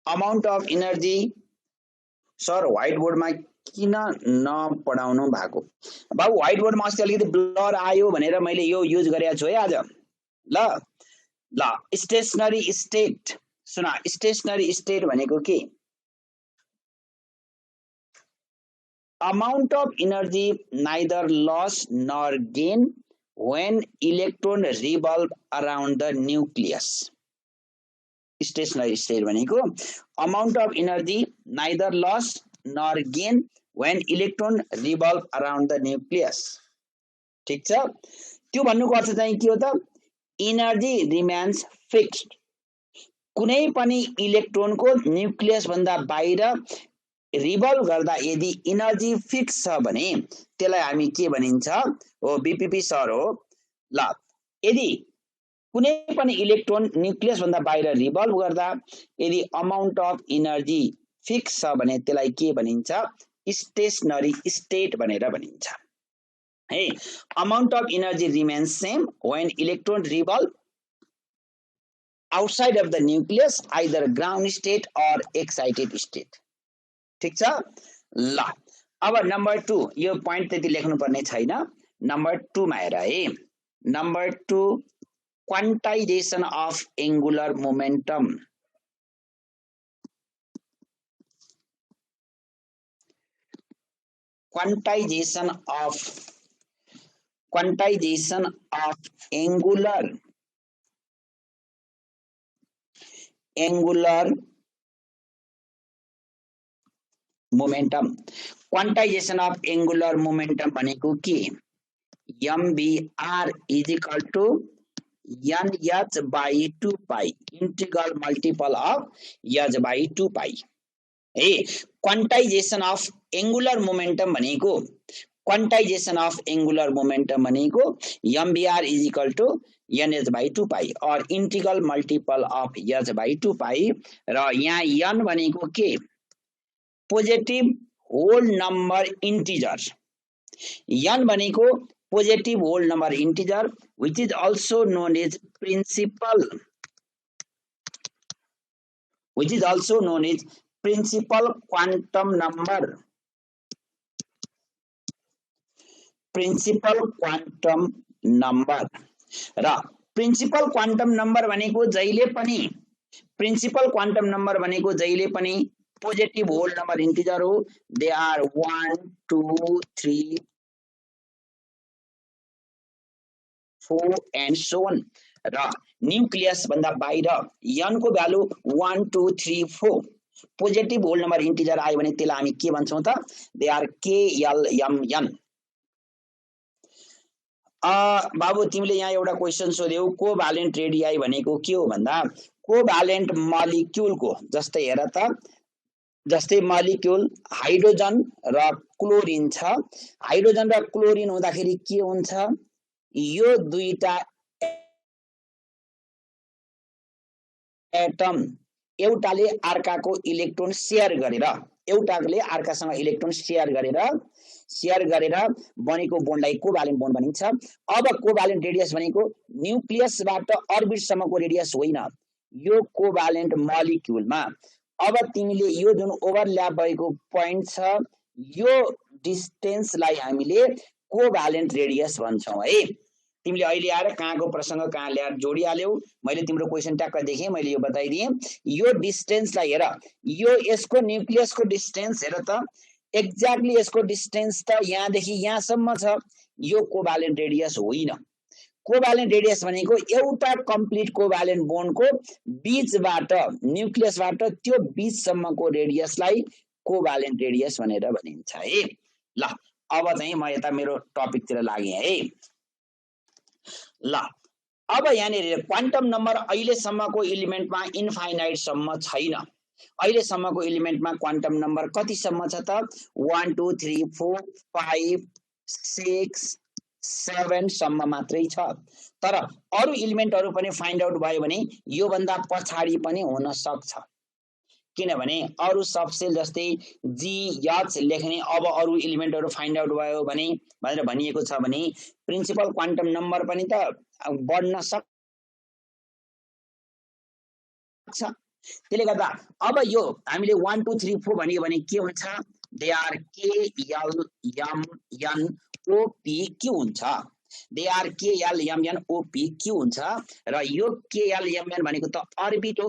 Amount of energy sir white बोर्डमा किन नपढाउनु भएको बाबु व्हाइट बोर्डमा अस्ति अलिकति ब्लर आयो भनेर मैले यो युज गरेको छु है आज ल ल स्टेशनरी स्टेट सुन स्टेशनरी स्टेट भनेको के amount of energy neither loss nor gain when electron revolve around the nucleus stationary state भनेको amount of energy neither loss nor gain when electron revolve around the nucleus ठीक छ त्यो भन्नुको अर्थ चाहिँ के हो त एनर्जी रिमेन्स फिक्स्ड कुनै पनि इलेक्ट्रोनको न्यूक्लियस भन्दा बाहिर रिभल्भ गर्दा यदि एनर्जी फिक्स छ भने त्यसलाई हामी के भनिन्छ हो बीपीपी सर हो ल यदि कुनै पनि इलेक्ट्रोन न्यूक्लियस भन्दा बाहिर रिभल्भ गर्दा यदि अमाउन्ट अफ एनर्जी फिक्स छ भने त्यसलाई के भनिन्छ स्टेशनरी स्टेट भनेर भनिन्छ है amount of energy remains same when electron revolve outside of the nucleus either ground state or excited state ठीक छ ल अब नम्बर 2 यो प्वाइन्ट त्यति लेख्नु पर्ने छैन नम्बर 2 मा हेर है number 2 quantization of angular momentum quantization of angular momentum quantization of angular momentum भनेको के mvr is equal to nh by 2 pi integral multiple of h by 2 pi है क्वान्टाइजेसन अफ एंगुलर मोमेन्टम भनेको quantization of angular momentum भनेको mvr is equal to nh by 2 pi और integral multiple of h by 2 pi र यहाँ n भनेको के positive whole number integer n भनेको positive whole number integer which is also known as principal quantum number र principal quantum number भनेको जहिले पनि पोजिटिभ होल नम्बर इन्टिजर हो they are 1 2 3 4 and so on र न्यूक्लियस भन्दा बाहिर n को value 1 2 3 4 positive whole number integer आयो भने त्यसलाई हामी के भन्छौं त दे आर KLMN बाबु तिमीले यहाँ एउटा क्वेशन सोध्यौ कोभ्यालेन्ट रेडियाई भनेको के हो भन्दा कोभ्यालेन्ट मलिक्युलको जस्तै हेर त जस्तै मलिक्युल हाइड्रोजन र क्लोरिन छ हाइड्रोजन र क्लोरिन हुँदाखेरि के हुन्छ यो दुईटा एटम एउटाले अर्काको इलेक्ट्रोन शेयर गरेर एउटाले अर्कासँग इलेक्ट्रोन शेयर गरेर बनेको बोन्डलाई कोभ्यालेन्ट बोन्ड भनिन्छ अब कोभ्यालेन्ट रेडियस भनेको न्यूक्लियसबाट अर्बिट सम्मको रेडियस होइन यो कोभ्यालेन्ट मलिक्युलमा अब तिमीले यो जुन ओभरल्याप भएको पोइन्ट छ यो डिस्टेन्सलाई हामीले कोभ्यालेन्ट रेडियस भन्छौं है तिमीले अहिले आएर कहाँको प्रसंग कहाँ ल्याएर जोडिहाल्यौ मैले तिम्रो क्वेशन ट्याक्क देखेँ मैले यो बताइदिएँ यो डिस्टेन्सलाई हेर यो यसको न्यूक्लियसको डिस्टेन्स हेर त एक्ज्याक्टली यसको डिस्टेन्स त यहाँदेखि यहाँसम्म छ यो कोभ्यालेन्ट रेडियस होइन कोभ्यालेन्ट रेडियस भनेको एउटा कम्प्लिट कोभ्यालेन्ट बोन्डको बीचबाट न्यूक्लियसबाट त्यो बीचसम्मको रेडियसलाई कोभ्यालेन्ट रेडियस भनेर भनिन्छ है ल अब चाहिँ म यता मेरो टपिकतिर लागे है ल अब यहाँनिर क्वान्टम नम्बर अहिलेसम्मको एलिमेन्टमा इन्फाइनाइट सम्म छैन अहिलेसम्मको एलिमेन्टमा क्वान्टम नम्बर कतिसम्म छ त 1 2 3 4 5 6 7 सम्म मात्रै छ तर अरु एलिमेन्टहरु पनि फाइन्ड आउट भयो भने यो भन्दा पछाडी पनि हुन सक्छ किनभने अरु सबसेल जस्तै जी एच लेख्ने अब अरु एलिमेन्टहरु फाइन्ड आउट भयो भने भनेर भनिएको छ भने प्रिन्सिपल क्वान्टम नम्बर पनि त बढ्न सक्छ त्यसले गर्दा अब यो हामीले 1 2 3 4 भन्यो भने के हुन्छ they are K L M N O P Q हुन्छ they are K L M N O P Q हुन्छ र यो के एल एम एन भनेको त अर्बिट हो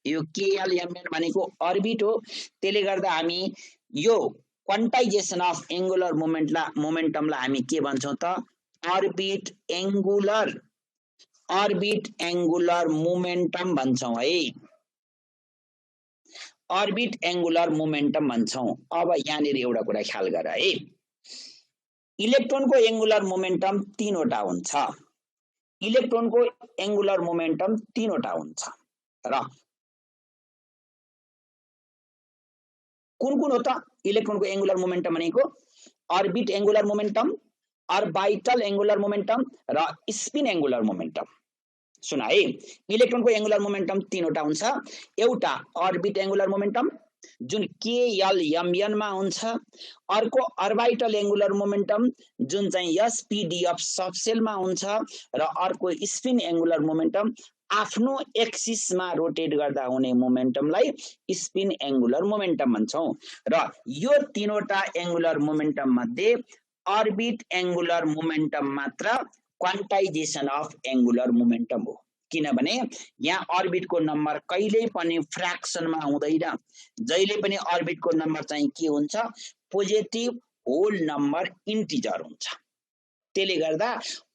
यो के एल एम एन भनेको अर्बिट हो त्यसले गर्दा हामी यो क्वान्टाइजेसन अफ एंगुलर मोमेन्टमलाई हामी के भन्छौं त अर्बिट एंगुलर मोमेन्टम भन्छौं है अर्बिट एंगुलर मोमेन्टम भन्छौं अब यहाँनिर एउटा कुरा ख्याल गर है इलेक्ट्रोनको एंगुलर मोमेन्टम तीनवटा हुन्छ इलेक्ट्रोनको एंगुलर मोमेन्टम तीनवटा हुन्छ र कुन हो त इलेक्ट्रोनको एंगुलर मोमेन्टम भनेको orbit angular momentum orbital angular momentum र स्पिन एंगुलर मोमेन्टम सुन है इलेक्ट्रोनको एंगुलर मोमेन्टम तीनवटा हुन्छ एउटा अर्बिट एंगुलर मोमेन्टम जुन के एल एम एन मा हुन्छ अर्को अर्बिटल एंगुलर मोमेन्टम जुन चाहिँ एसपीडी अफ सबसेल मा हुन्छ र अर्को स्पिन एंगुलर मोमेन्टम आफ्नो एक्सिस मा रोटेट गर्दा हुने मोमेन्टमलाई स्पिन एंगुलर मोमेन्टम भन्छौं र यो तीनवटा एंगुलर मोमेन्टम मध्ये अर्बिट एंगुलर मोमेन्टम मात्र क्वान्टाइजेसन अफ एंगुलर मोमेन्टम हो किनभने यहाँ अर्बिट को नम्बर कहिल्यै पनि फ्र्याक्सन मा हुँदैन जहिले पनि अर्बिट को नम्बर चाहिँ के हुन्छ पोजिटिभ होल नम्बर इन्टिजर हुन्छ त्यसले गर्दा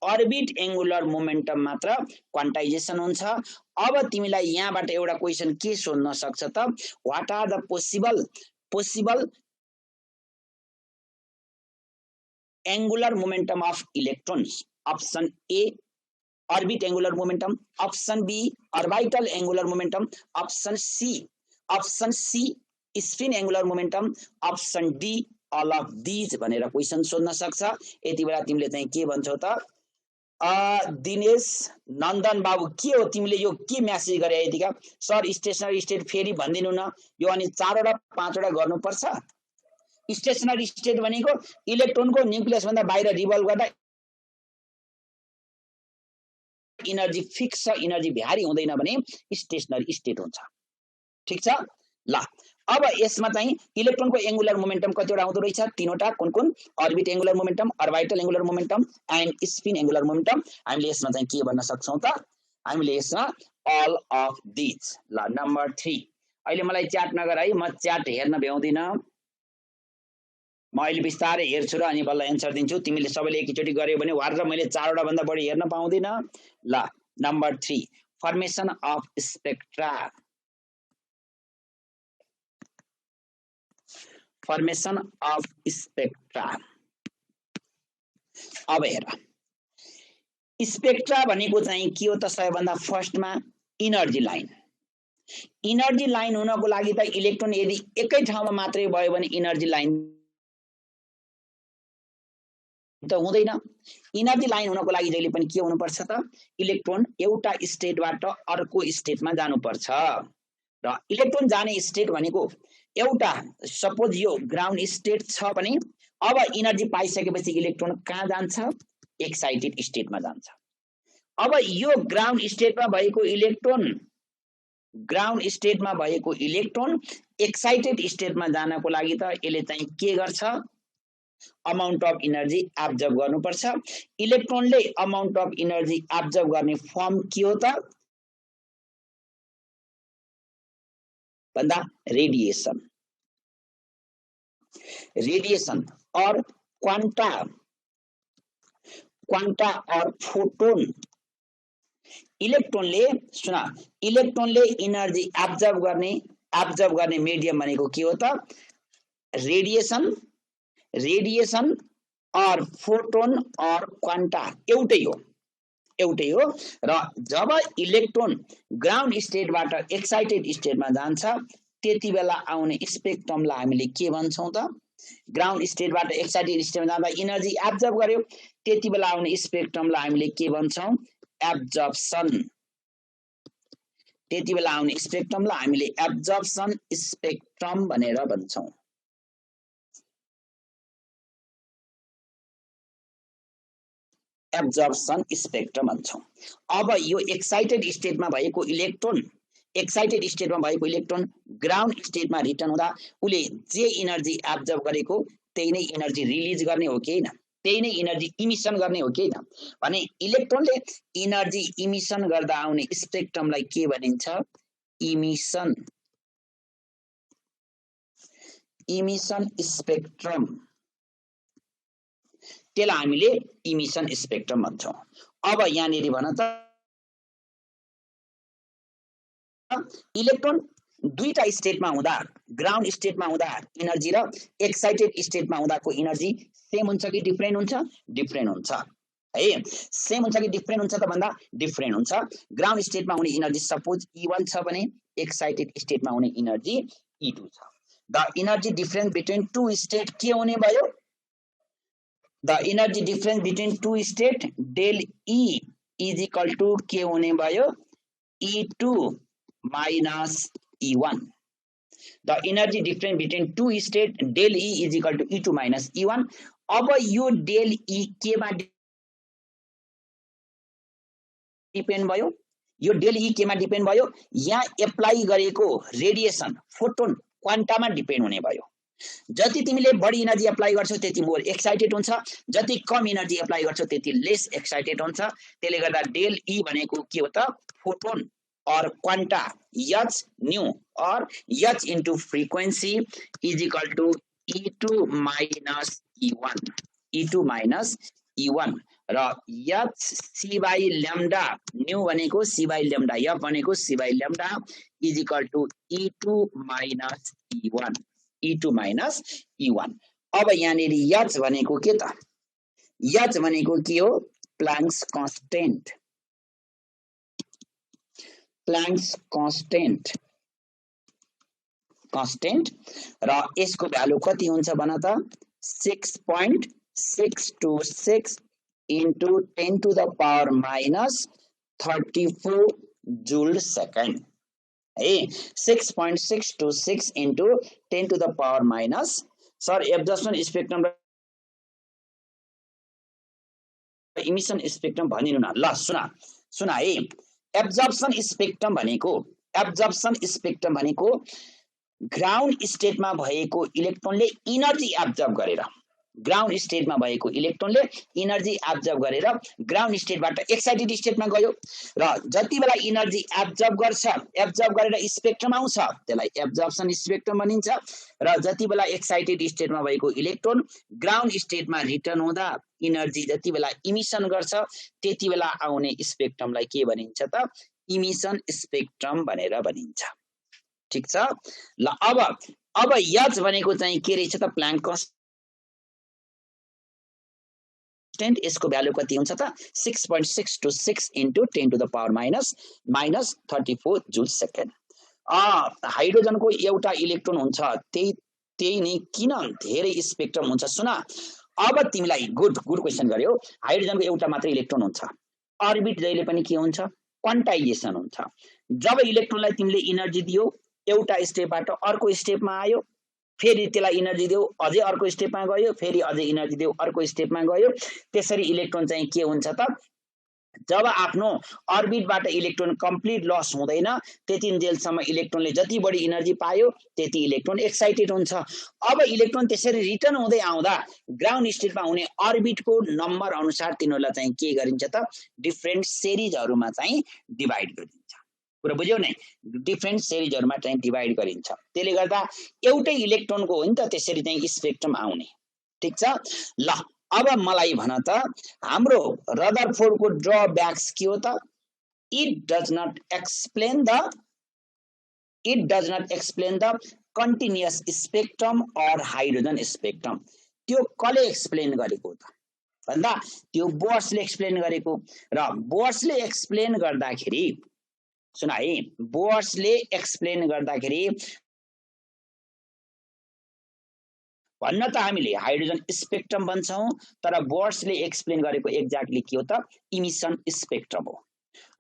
अर्बिट एंगुलर मोमेन्टम मात्र क्वान्टाइजेसन हुन्छ अब तिमीलाई यहाँबाट एउटा क्वेशन के सोध्न सक्छ त what are the possible angular momentum of electrons option A orbit angular momentum option B orbital angular momentum option C spin angular momentum option D all of these भनेर क्वेशन सोध्न सक्छ यति बेला तिमीले चाहिँ के भन्छौ त दिनेश नन्दन बाबु के हो तिमीले यो के मेसेज गरे यतिका सर स्टेशनरी स्टेट फेरि भन्दिनु न यो अनि 4 वटा 5 वटा गर्नुपर्छ स्टेशनरी स्टेट भनेको इलेक्ट्रोनको न्यूक्लियस भन्दा बाहिर रिभल्भ गर्दा इनर्जी फिक्स छ इनर्जी भ्यारी हुँदैन भने स्टेशनरी स्टेट हुन्छ ठीक छ ल अब यसमा चाहिँ इलेक्ट्रोनको एंगुलर मोमेन्टम कतिवटा आउँदो रहेछ तीनवटा कुन orbit angular momentum orbital angular momentum and spin angular momentum हामीले यसमा चाहिँ के भन्न सक्छौं त हामीले यसमा अल अफ दिस ल नम्बर 3 अहिले मलाई च्याट नगर है म च्याट हेर्न भ्याउँदिन म अहिले बिस्तारै हेर्छु र अनि बल्ल एन्सर दिन्छु तिमीले सबैले एकैचोटी गर्यो भने वार र मैले 4 वटा भन्दा बढी हेर्न पाउँदिन ल number 3 formation of spectra formation of spectra अब हेर स्पेक्ट्रा भनेको चाहिँ के हो त सबैभन्दा फर्स्टमा इनर्जी लाइन हुनको लागि त इलेक्ट्रोन यदि एकै ठाउँमा मात्रै भयो भने इनर्जी लाइन त हुँदैन इनर्जी लाइन हुनको लागि जहिले पनि के हुनु पर्छ त इलेक्ट्रोन एउटा स्टेटबाट अर्को स्टेटमा जानु पर्छ र इलेक्ट्रोन जाने स्टेट भनेको एउटा सपोज यो ग्राउन्ड स्टेट छ भने अब इनर्जी पाइसकेपछि इलेक्ट्रोन कहाँ जान्छ एक्साइटेड स्टेटमा जान्छ अब यो ग्राउन्ड स्टेटमा भएको इलेक्ट्रोन एक्साइटेड स्टेटमा जानको लागि त यसले चाहिँ के गर्छ अमाउन्ट अफ इनर्जी एब्जर्ब गर्नुपर्छ इलेक्ट्रोनले अमाउन्ट अफ इनर्जी एब्जर्ब गर्ने फर्म के हो त भन्दा रेडिएशन और क्वांटा और फोटोन इलेक्ट्रोनले इनर्जी एब्जर्ब गर्ने मिडियम भनेको के हो त रेडिएशन और फोटोन और क्वांटा एउटै हो र जब इलेक्ट्रोन ग्राउन्ड स्टेटबाट एक्साइटेड स्टेटमा जान्छ त्यति बेला आउने स्पेक्ट्रमलाई हामीले के भन्छौं त ग्राउन्ड स्टेटबाट एक्साइटेड स्टेटमा जाँदा इनर्जी एब्जर्ब गर्यो त्यति बेला आउने स्पेक्ट्रमलाई हामीले के भन्छौं एब्जर्प्सन त्यति बेला आउने स्पेक्ट्रमलाई हामीले एब्जर्प्सन स्पेक्ट्रम भनेर भन्छौं एब्जर्प्सन स्पेक्ट्रम भन्छौं अब यो एक्साइटेड स्टेटमा भएको इलेक्ट्रोन एक्साइटेड स्टेटमा भएको इलेक्ट्रोन ग्राउन्ड स्टेटमा रिटर्न हुँदा उले जे एनर्जी एब्जर्ब गरेको त्यही नै एनर्जी रिलिज गर्ने हो कि हैन, त्यही नै एनर्जी इमिसन गर्ने हो कि हैन भने इलेक्ट्रोनले एनर्जी इमिसन गर्दा आउने स्पेक्ट्रमलाई के भनिन्छ? इमिसन स्पेक्ट्रम, त्यसलाई हामीले इमिसन स्पेक्ट्रम भन्छौं। अब यहाँनेरि भन त इलेक्ट्रोन दुईटा स्टेटमा हुँदा ग्राउन्ड स्टेटमा हुँदा एनर्जी र एक्साइटेड स्टेटमा हुँदाको एनर्जी सेम हुन्छ कि डिफरेन्ट हुन्छ? डिफरेन्ट हुन्छ है। सेम हुन्छ कि डिफरेन्ट हुन्छ त भन्दा डिफरेन्ट हुन्छ। ग्राउन्ड स्टेटमा हुने एनर्जी सपोज E1 छ भने एक्साइटेड स्टेटमा हुने एनर्जी E2 छ। The energy difference between two state के हुने भयो? The energy difference between two state del E is equal to के हुने भयो? E2 minus E1. The energy difference between two state del E is equal to E2 minus E1. अब यो del E के मा डिपेन्ड भयो? यो del E के मा डिपेन्ड भयो? यहाँ एप्लाई गरेको रेडिएसन फोटोन क्वान्टामा डिपेन्ड हुने भयो। जति तिमीले बढी एनर्जी एप्लाई गर्छौ त्यति मोर एक्साइटेड हुन्छ, जति कम एनर्जी एप्लाई गर्छौ त्यति लेस एक्साइटेड हुन्छ। त्यसले गर्दा del E भनेको के हो त? फोटोन और quanta h nu or h into frequency is equal to E2 minus E1, E2 minus E1 र h c by lambda nu भनेको c by lambda, f भनेको c by lambda is equal to E2 minus E1, E2 minus E1। अब यहाँनेरि h भनेको के त? h भनेको के हो? प्लाङ्क्स कन्स्टेन्ट, प्लाङ्क्स कन्स्टेन्ट र यसको भ्यालु कति हुन्छ भन त? 6.626 into 10 to the power minus 34 joule second है। 6.626 into 10 to the power minus sir absorption spectrum र इमिसन स्पेक्ट्रम भनिनु न। ल सुना है। एब्जर्प्सन स्पेक्ट्रम भनेको ग्राउन्ड स्टेटमा भएको इलेक्ट्रोनले एनर्जी एब्जर्ब गरेर, ग्राउन्ड स्टेटमा भएको इलेक्ट्रोनले एनर्जी एब्जर्ब गरेर ग्राउन्ड स्टेटबाट एक्साइटेड स्टेटमा गयो र जति बेला एनर्जी एब्जर्ब गरेर स्पेक्ट्रम आउँछ त्यसलाई एब्जर्प्सन स्पेक्ट्रम भनिन्छ र जति बेला एक्साइटेड स्टेटमा भएको इलेक्ट्रोन ग्राउन्ड स्टेटमा रिटर्न हुँदा एनर्जी जति बेला इमिसन गर्छ त्यति बेला आउने स्पेक्ट्रमलाई के भनिन्छ त? इमिसन स्पेक्ट्रम भनेर भनिन्छ। ठीक छ। ल अब h भनेको चाहिँ के रहेछ त? Plank constant. यसको भ्यालु कति हुन्छ त? 6.626 into 10 to the power minus 34 joule second। हाइड्रोजनको एउटा इलेक्ट्रोन हुन्छ, त्यही नै किन धेरै स्पेक्ट्रम हुन्छ? सुन, अब तिमीलाई गुड क्वेशन गर्यो। हाइड्रोजनको एउटा मात्र इलेक्ट्रोन हुन्छ, अर्बिट जहिले पनि के हुन्छ? क्वान्टाइजेसन हुन्छ। जब इलेक्ट्रोनलाई तिमीले एनर्जी दियो एउटा स्टेपबाट अर्को स्टेपमा आयो, फेरि त्यसलाई एनर्जी दियो अझै अर्को स्टेपमा गयो, फेरि अझै एनर्जी दियो अर्को स्टेपमा गयो। त्यसरी इलेक्ट्रोन चाहिँ के हुन्छ त? जब आफ्नो अर्बिटबाट इलेक्ट्रोन कम्प्लिट लस हुँदैन त्यतिन्जेलसम्म इलेक्ट्रोनले जति बढी एनर्जी पायो त्यति इलेक्ट्रोन एक्साइटेड हुन्छ। अब इलेक्ट्रोन त्यसरी रिटर्न हुँदै आउँदा ग्राउन्ड स्टेटमा हुने अर्बिटको नम्बर अनुसार तिनीहरूलाई चाहिँ के गरिन्छ त? डिफरेन्ट सिरिजहरुमा चाहिँ डिभाइड गरिन्छ। कुरा बुझ्यौ नै? डिफरेन्ट सिरिजहरुमा चाहिँ डिभाइड गरिन्छ। त्यसले गर्दा एउटै इलेक्ट्रोनको हो नि त त्यसरी चाहिँ स्पेक्ट्रम आउने। ठीक छ। ल अब मलाई भन त हाम्रो रदरफोर्डको ड्रब्याक्स के हो त? It does not explain the continuous spectrum और हाइड्रोजन स्पेक्ट्रम। त्यो कसले एक्सप्लेन गरेको त भन्दा त्यो बोर्सले एक्सप्लेन गरेको। र बोर्सले एक्सप्लेन गर्दाखेरि सुन है, बोर्सले एक्सप्लेन गर्दाखेरि भन्न त हामीले हाइड्रोजन स्पेक्ट्रम भन्छौं, तर बोर्सले एक्सप्लेन गरेको एक्ज्याक्टली के हो त? इमिसन स्पेक्ट्रम हो।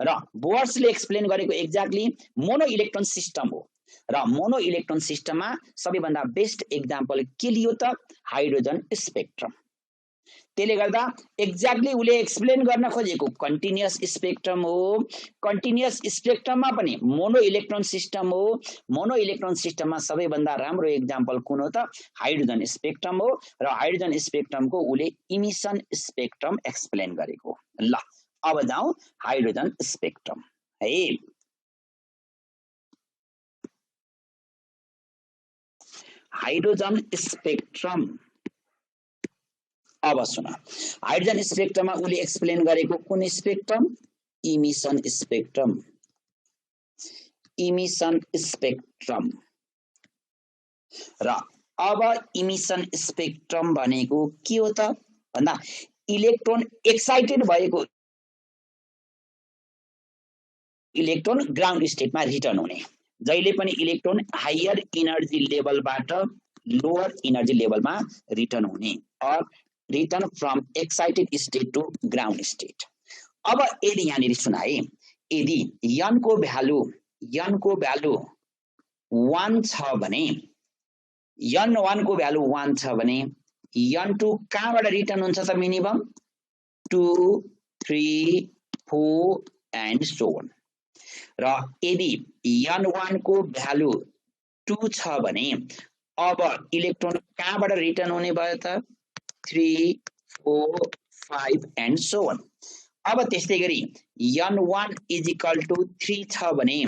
र बोर्सले एक्सप्लेन गरेको एक्ज्याक्टली मोनो इलेक्ट्रोन सिस्टम हो। र मोनो इलेक्ट्रोन सिस्टममा सबैभन्दा बेस्ट एक्जाम्पल के लियो त? Hydrogen spectrum. त्यसले गर्दा एक्ज्याक्टली उले एक्सप्लेन गर्न खोजेको कन्टिन्युअस स्पेक्ट्रम हो। कन्टिन्युअस स्पेक्ट्रममा पनि मोनो इलेक्ट्रोन सिस्टम हो। मोनो इलेक्ट्रोन सिस्टममा सबैभन्दा राम्रो एक्जाम्पल कुन हो त? हाइड्रोजन स्पेक्ट्रम हो। र हाइड्रोजन स्पेक्ट्रमको उले इमिसन स्पेक्ट्रम एक्सप्लेन गरेको। ल अब जाउँ हाइड्रोजन स्पेक्ट्रम है। हाइड्रोजन स्पेक्ट्रम अब सुन, हाइड्रोजन स्पेक्ट्रममा उले एक्सप्लेन गरेको कुन spectrum? Emission spectrum. Emission spectrum. र अब इमिसन स्पेक्ट्रम भनेको के हो त भन्दा इलेक्ट्रोन एक्साइटेड भएको इलेक्ट्रोन ग्राउन्ड स्टेटमा रिटर्न हुने। जहिले पनि इलेक्ट्रोन हायर इनर्जी लेभलबाट लोअर इनर्जी लेभलमा रिटर्न हुने or return from excited state to ground state. अब यदि यहाँनिर सुन है, यदि n को भ्यालु 1 छ भने, n1 को भ्यालु 1 छ भने n2 कहाँबाट रिटर्न हुन्छ त? Minimum 2 3 4 and so on. र यदि n1 को भ्यालु 2 छ भने अब इलेक्ट्रोन कहाँबाट रिटर्न हुने भयो त? 3 4 5 एन्ड सो अन। अब त्यस्तै गरी n1 इजिकल टु 3 छ भने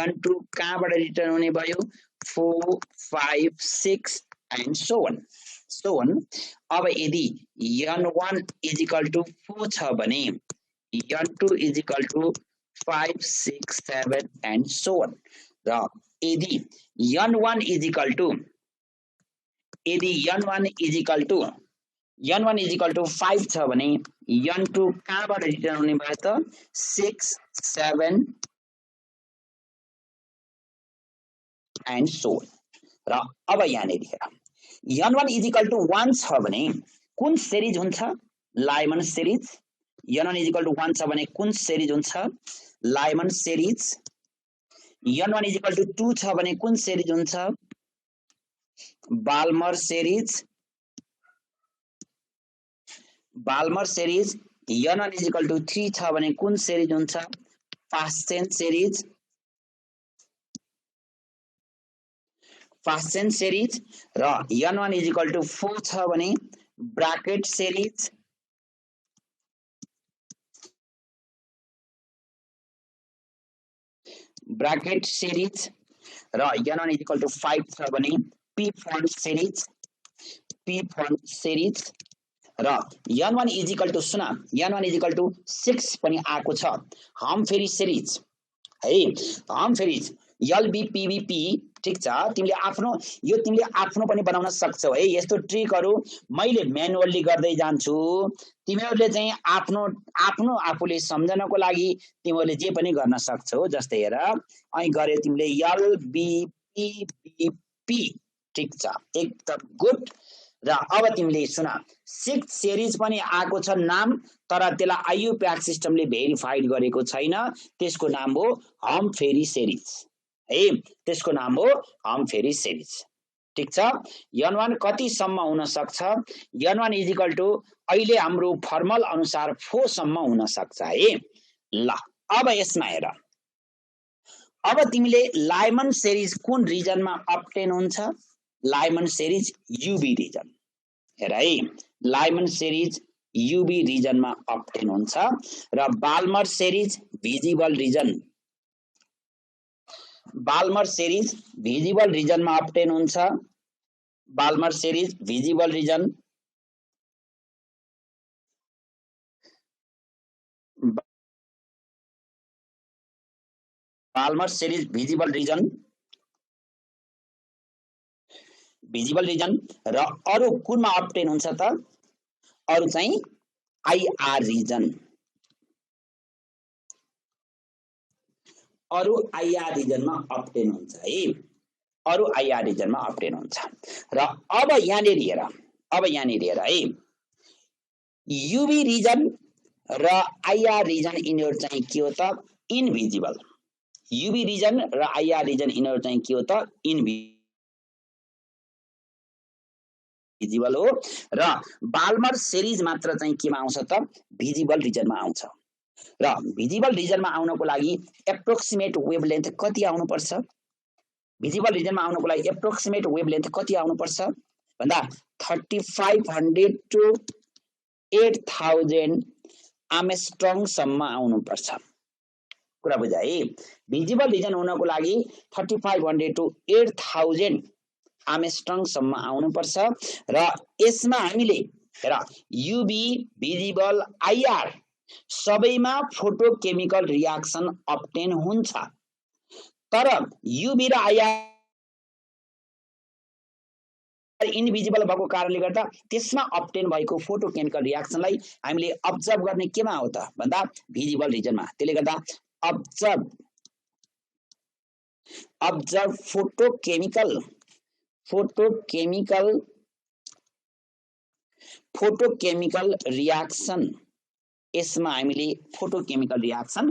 n2 कहाँबाट रिटर्न हुने भयो? 4 5 6 एन्ड सो अन। अब यदि n1 इजिकल टु 4 छ भने n2 equal to 5 6 7 and so on. र यदि n1 इजिकल टु 5 छ भने n2 कहाँबाट रिटर्न हुने भयो त? 6 7 एन्ड सो अन। र अब यहाँनिर हेर, n1 इजिकल टु 1 छ भने कुन सिरिज हुन्छ? Lyman series. n1 equal to 1 छ भने कुन सिरिज हुन्छ? Lyman series. n1 equal to 2 छ भने कुन सिरिज हुन्छ? Balmer series. Balmer series. n1 equal to 3 छ भने कुन सिरिज हुन्छ? Paschen series. Paschen series. र n1 इजिकल टु 4 छ भने ब्राकेट सिरिज। Bracket series. र n1 इजिकल टु 5 छ भने Pfund series. Pfund series. र n1 इजिकल टु सुन, n1 इजिकल टु 6 पनि आएको छ हमफेरी सिरिज है। हमफेरीज LBPVP। ठीक छ, तिमीले आफ्नो पनि बनाउन सक्छौ है। यस्तो ट्रिकहरु मैले म्यानुअली गर्दै जान्छु। तिमीहरुले चाहिँ आफ्नो आफूले सम्झनको लागि तिमीहरुले जे पनि गर्न सक्छौ। जस्तै हेर, अनि गरे तिमीले LBPVP। ठीक छ, एकदम गुड। र अब तिमीले सुन, 6 सिरिज पनि आएको छ नाम, तर त्यसलाई आइयुप्याक सिस्टमले भेरिफाइड गरेको छैन। त्यसको नाम हो हमफेरी सिरिज है। त्यसको नाम हो हमफेरी सिरिज। ठीक छ, n1 कति सम्म हुन सक्छ? n1 इजिकल टु अहिले हाम्रो फर्मल अनुसार 4 सम्म हुन सक्छ है। ल अब यसमा हेर, अब तिमीले लाइमन सिरिज कुन रिजनमा अब्टेन हुन्छ? Lyman series UV region. हेर है, लाइमन सिरिज यूबी रिजनमा अब्टेन हुन्छ। र Balmer series visible region. Balmer series visible रिजनमा अब्टेन हुन्छ। Balmer series visible region. Balmer series visible region. Visible region. र अरु कुनमा अब्टेन हुन्छ त? अरु चाहिँ आईआर रिजन। अरु आईआर रिजनमा अब्टेन हुन्छ है। अरु आईआर रिजनमा अब्टेन हुन्छ। र अब यहाँनिर हेर है, यूबी रिजन र आईआर रिजन यिनीहरु चाहिँ के हो त? इनभिजिबल। यूबी रिजन र आईआर रिजन यिनीहरु चाहिँ के हो त? इनभिजिबल भिजिबल हो र बाल्मर सिरिज मात्र चाहिँ केमा आउँछ त भिजिबल रिजनमा आउँछ र भिजिबल रिजनमा आउनको लागि एप्रोक्सिमेट वेभलेन्थ कति आउनुपर्छ भिजिबल रिजनमा आउनको लागि एप्रोक्सिमेट वेभलेन्थ कति आउनुपर्छ भन्दा 3500 टु 8000 आर्मस्ट्रङ सम्म आउनुपर्छ कुरा बुझाए भिजिबल रिजन हुनको लागि 3500 टु 8000 आर्मस्ट्रङ सम्म आउनुपर्छ र यसमा हामीले हेर युभी भिजिबल आईआर सबैमा फोटोकेमिकल रियाक्सन अब्टेन हुन्छ तर युभी र आईआर इनभिजिबल भएको कारणले गर्दा त्यसमा अब्टेन भएको फोटोकेमिकल रियाक्सनलाई हामीले अब्जर्भ गर्ने केमा हो त भन्दा भिजिबल रिजनमा त्यसले गर्दा अब्जर्भ फोटोकेमिकल रियाक्सन यसमा हामीले फोटोकेमिकल रियाक्सन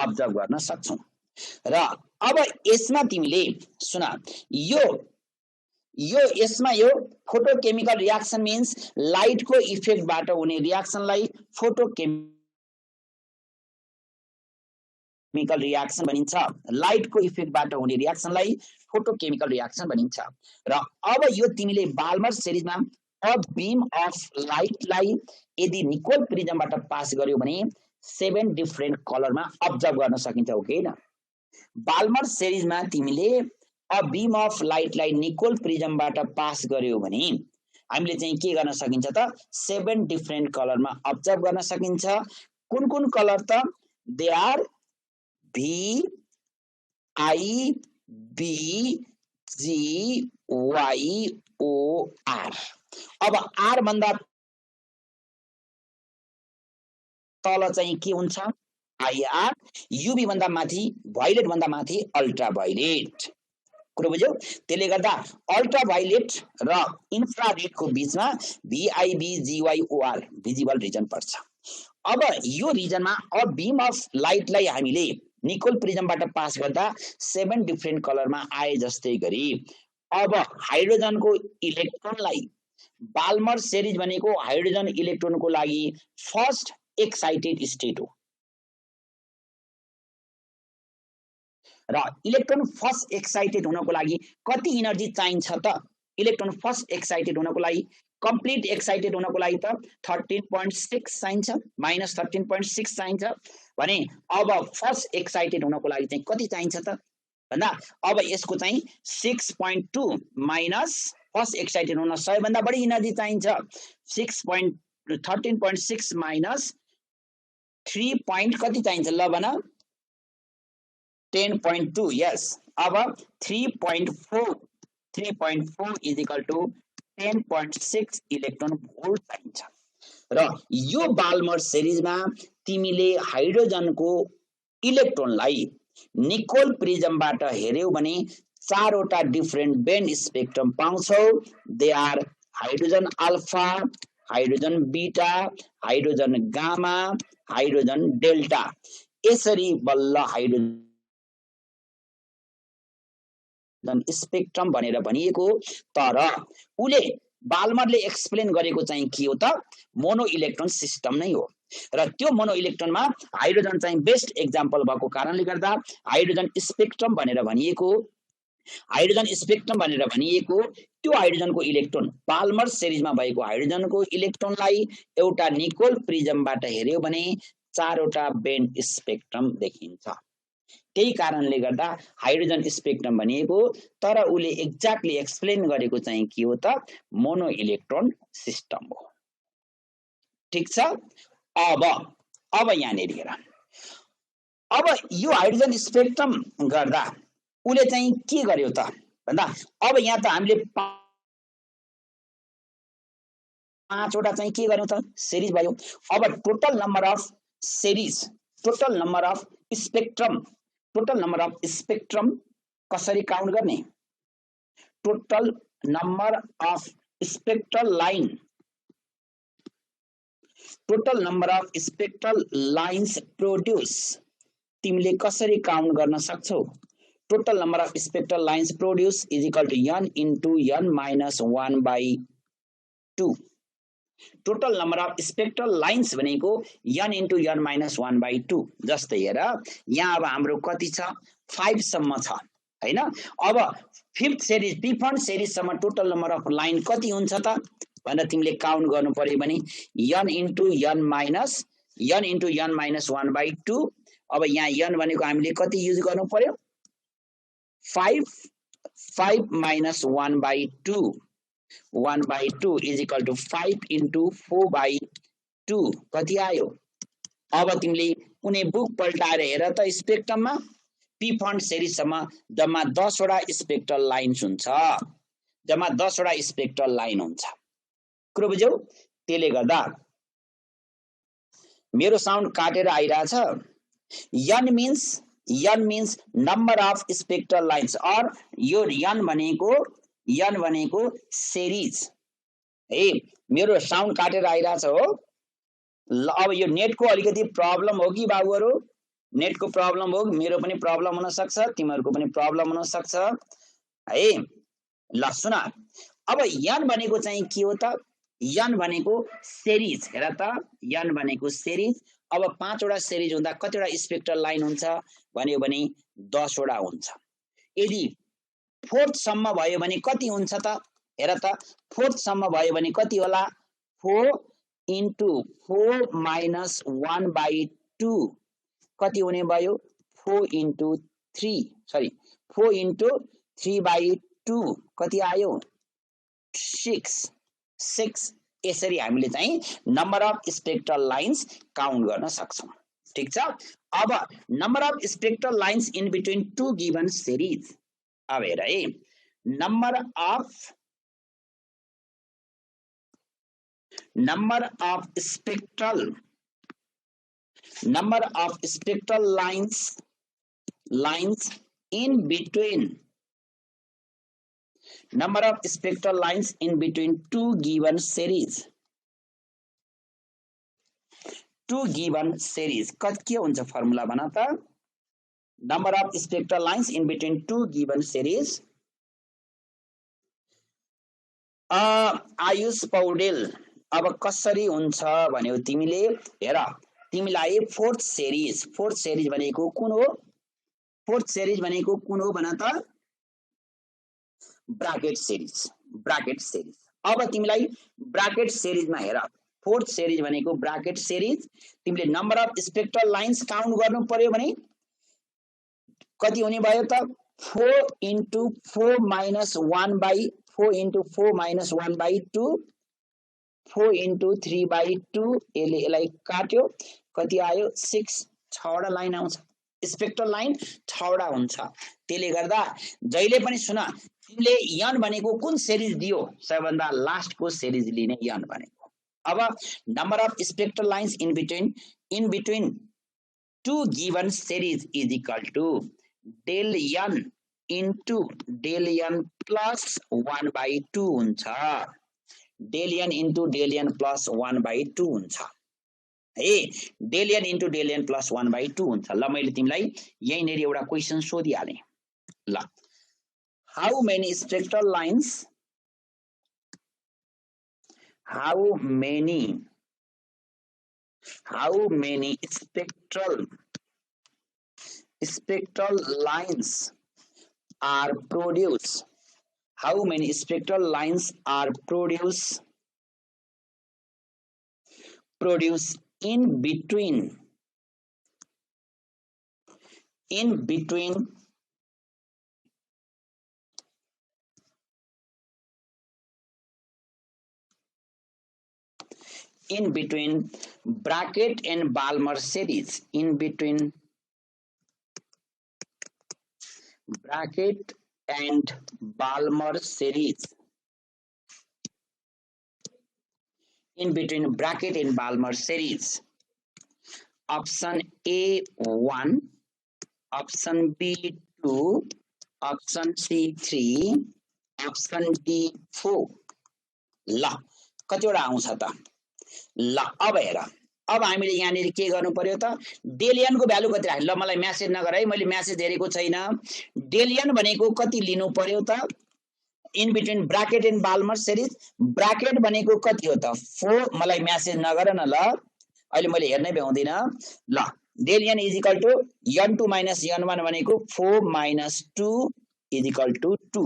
अब्जर्भ गर्न सक्छौं र अब यसमा तिमीले सुन यो यसमा यो फोटोकेमिकल रियाक्सन मिन्स लाइट को इफेक्टबाट हुने रियाक्सनलाई फोटोकेमिकल रियाक्सन भनिन्छ लाइट को इफेक्टबाट हुने रियाक्सनलाई फोटोकेमिकल रियाक्सन भनिन्छ र अब यो तिमीले बाल्मर सिरिजमा अ बीम अफ लाइटलाई यदि निकोल प्रिजमबाट पास गर्यो भने 7 डिफरेन्ट कलरमा अब्जर्भ गर्न सकिन्छ हो कि हैन बाल्मर सिरिजमा तिमीले अ बीम अफ लाइटलाई निकोल प्रिजमबाट पास गर्यो भने हामीले चाहिँ के गर्न सकिन्छ त 7 डिफरेन्ट कलरमा अब्जर्भ गर्न सकिन्छ कुन कलर त they are V I B G Y O R अब आर भन्दा तल चाहिँ के हुन्छ आईआर युभी भन्दा माथि भाइलेट भन्दा माथि अल्ट्रा भाइलेट कुरो बुझ्यौ त्यसले गर्दा अल्ट्रा भाइलेट र इन्फ्रारेड को बीचमा VIBGYOR भिजिबल रिजन पर्छ अब यो रिजनमा अ बीम अफ लाइटलाई हामीले निकोल प्रिजमबाट पास गर्दा 7 डिफरेन्ट कलरमा आए जस्तै गरी अब हाइड्रोजनको इलेक्ट्रोनलाई बाल्मर सिरिज भनेको हाइड्रोजन इलेक्ट्रोनको लागि फर्स्ट एक्साइटेड स्टेट हो र इलेक्ट्रोन फर्स्ट एक्साइटेड हुनको लागि कति एनर्जी चाहिन्छ त इलेक्ट्रोन फर्स्ट एक्साइटेड हुनको लागि कम्प्लिट एक्साइटेड हुनको लागि त 13.6 चाहिन्छ माइनस 13.6 चाहिन्छ भने अब फर्स्ट एक्साइटेड हुनको लागि चाहिँ कति चाहिन्छ त भन्दा अब यसको चाहिँ 6.2 माइनस फर्स्ट एक्साइटेड हुन 100 भन्दा बढी एनर्जी चाहिन्छ 13.6 माइनस 3 कति चाहिन्छ ल भन 10.2 yes अब 3.4 is equal to 10.6 electron volt चाहिन्छ र यो बाल्मर सिरिजमा तिमीले हाइड्रोजनको इलेक्ट्रोनलाई निकोल प्रिजमबाट हेर्यौ भने चारवटा डिफरेन्ट बेन्ड स्पेक्ट्रम पाउँछौ they are hydrogen alpha hydrogen beta hydrogen gamma hydrogen delta यसरी बल्ल हाइड्रोजन स्पेक्ट्रम भनेर भनिएको तर उले बाल्मरले एक्सप्लेन गरेको चाहिँ के हो त मोनो इलेक्ट्रोन सिस्टम नै हो र त्यो मोनो इलेक्ट्रोनमा हाइड्रोजन चाहिँ बेस्ट एक्जाम्पल भएको कारणले गर्दा हाइड्रोजन स्पेक्ट्रम भनेर भनिएको त्यो हाइड्रोजनको इलेक्ट्रोन बाल्मर सिरिजमा भएको हाइड्रोजनको इलेक्ट्रोनलाई एउटा निकोल प्रिजमबाट हेर्यो भने चारवटा बेन्ड स्पेक्ट्रम देखिन्छ त्यही कारणले गर्दा हाइड्रोजन स्पेक्ट्रम भनिएको तर उले एक्ज्याक्टली एक्सप्लेन गरेको चाहिँ के हो त मोनो इलेक्ट्रोन सिस्टम हो ठीक छ अब यहाँनेर हेर अब यो हाइड्रोजन स्पेक्ट्रम गर्दा उले चाहिँ के गर्यो त भन्दा अब यहाँ त हामीले पाँचवटा चाहिँ के गर्यौं त सिरिज भयो अब टोटल नम्बर अफ स्पेक्ट्रम कसरी काउन्ट गर्ने total number of spectral lines produce तिमीले कसरी काउन्ट गर्न सक्छौ total number of spectral lines produce is equal to n into n minus 1 by 2 total number of spectral lines भनेको n into n minus 1/2 जस्तै हेर यहाँ अब हाम्रो कति छ 5 सम्म छ हैन अब फिफ्थ सिरिज प्रिफर्ड सिरिज सम्म टोटल नम्बर अफ लाइन कति हुन्छ त भनेर तिमीले काउन्ट गर्नु पर्यो भने n into n minus 1/2 अब यहाँ n भनेको हामीले कति युज गर्नु पर्यो 5 minus 1/2 1/2 is equal to 5 into 4/2 कति आयो अब तिमीले कुनै बुक पल्टाएर हेर त स्पेक्ट्रममा पी फन्ड सिरिजसम्म जम्मा 10 वटा स्पेक्ट्रल लाइन्स हुन्छ जम्मा 10 वटा स्पेक्ट्रल लाइन हुन्छ कुरो बुझ्यौ त्यसले गर्दा मेरो साउन्ड काटेर आइराछ n means number of spectral lines or यो n भनेको सिरिज है मेरो साउन्ड काटेर आइराछ हो अब यो नेटको अलिकति प्रब्लम हो कि बाबुहरु नेटको प्रब्लम हो मेरो पनि प्रब्लम हुन सक्छ तिमीहरुको पनि प्रब्लम हुन सक्छ है ल सुन अब n भनेको चाहिँ के हो त n भनेको सिरिज हेर त n भनेको सिरिज अब 5 वटा सिरिज हुँदा कतिवटा स्पेक्ट्रल लाइन हुन्छ भन्यो भने 10 वटा हुन्छ यदि फोर्थ सम्म भयो भने कति हुन्छ त हेर त फोर्थ सम्म भयो भने कति होला 4 into 4 minus 1/2 कति हुने भयो 4 into 3/2 कति आयो 6 यसरी हामीले चाहिँ number of spectral lines count गर्न सक्छौं ठीक छ अब number of spectral lines in between two given series अब हेर है number of spectral lines in between number of spectral lines in between two given series के हुन्छ फर्मुला भन त number of spectral lines in between two given series Ayush Paudel अब कसरी हुन्छ भन्यो तिमीले हेर तिमीलाई फोर्थ सिरिज भनेको कुन हो भन त ब्राकेट सिरिज अब तिमीलाई ब्राकेट सिरिजमा हेर फोर्थ सिरिज भनेको ब्राकेट सिरिज तिमीले number of spectral lines count गर्नु पर्यो भने कति हुने भयो त 4 into 4 minus 1/4 into 4 minus 1/2 4 into 3/2 यसलाई काट्यो कति आयो 6 6वटा लाइन आउँछ स्पेक्ट्रल लाइन 6वटा हुन्छ त्यसले गर्दा जहिले पनि सुन तिमीले n भनेको कुन सिरिज दियो सबैभन्दा लास्टको सिरिज लिने n भनेको अब number of spectral lines in between two given series is equal to del n into del n plus 1/2 हुन्छ del n into del n plus 1/2 हुन्छ है del n into del n plus 1/2 हुन्छ ल मैले तिमीलाई यहीँनेरि एउटा क्वेशन सोधिहाले ल how many spectral lines spectral lines are produced in between bracket and Balmer series bracket and Balmer series in between bracket and Balmer series option A1 option B2 option C3 option D4 ल कतिवटा आउँछ त ल अब हेर अब हामीले यहाँनेरि के गर्नु पर्यो त डेलियन को भ्यालु कति राख्नु ल मलाई मेसेज नगर है मैले मेसेज हेरेको छैन डेलियन भनेको कति लिनु पर्यो त in between bracket and Balmer series bracket भनेको कति हो त 4 मलाई मेसेज नगर न ल अहिले मैले हेर्नै भ्याउँदिन ल del n is equal to n2 minus n1 भनेको 4 माइनस 2 इज इक्वल टु 2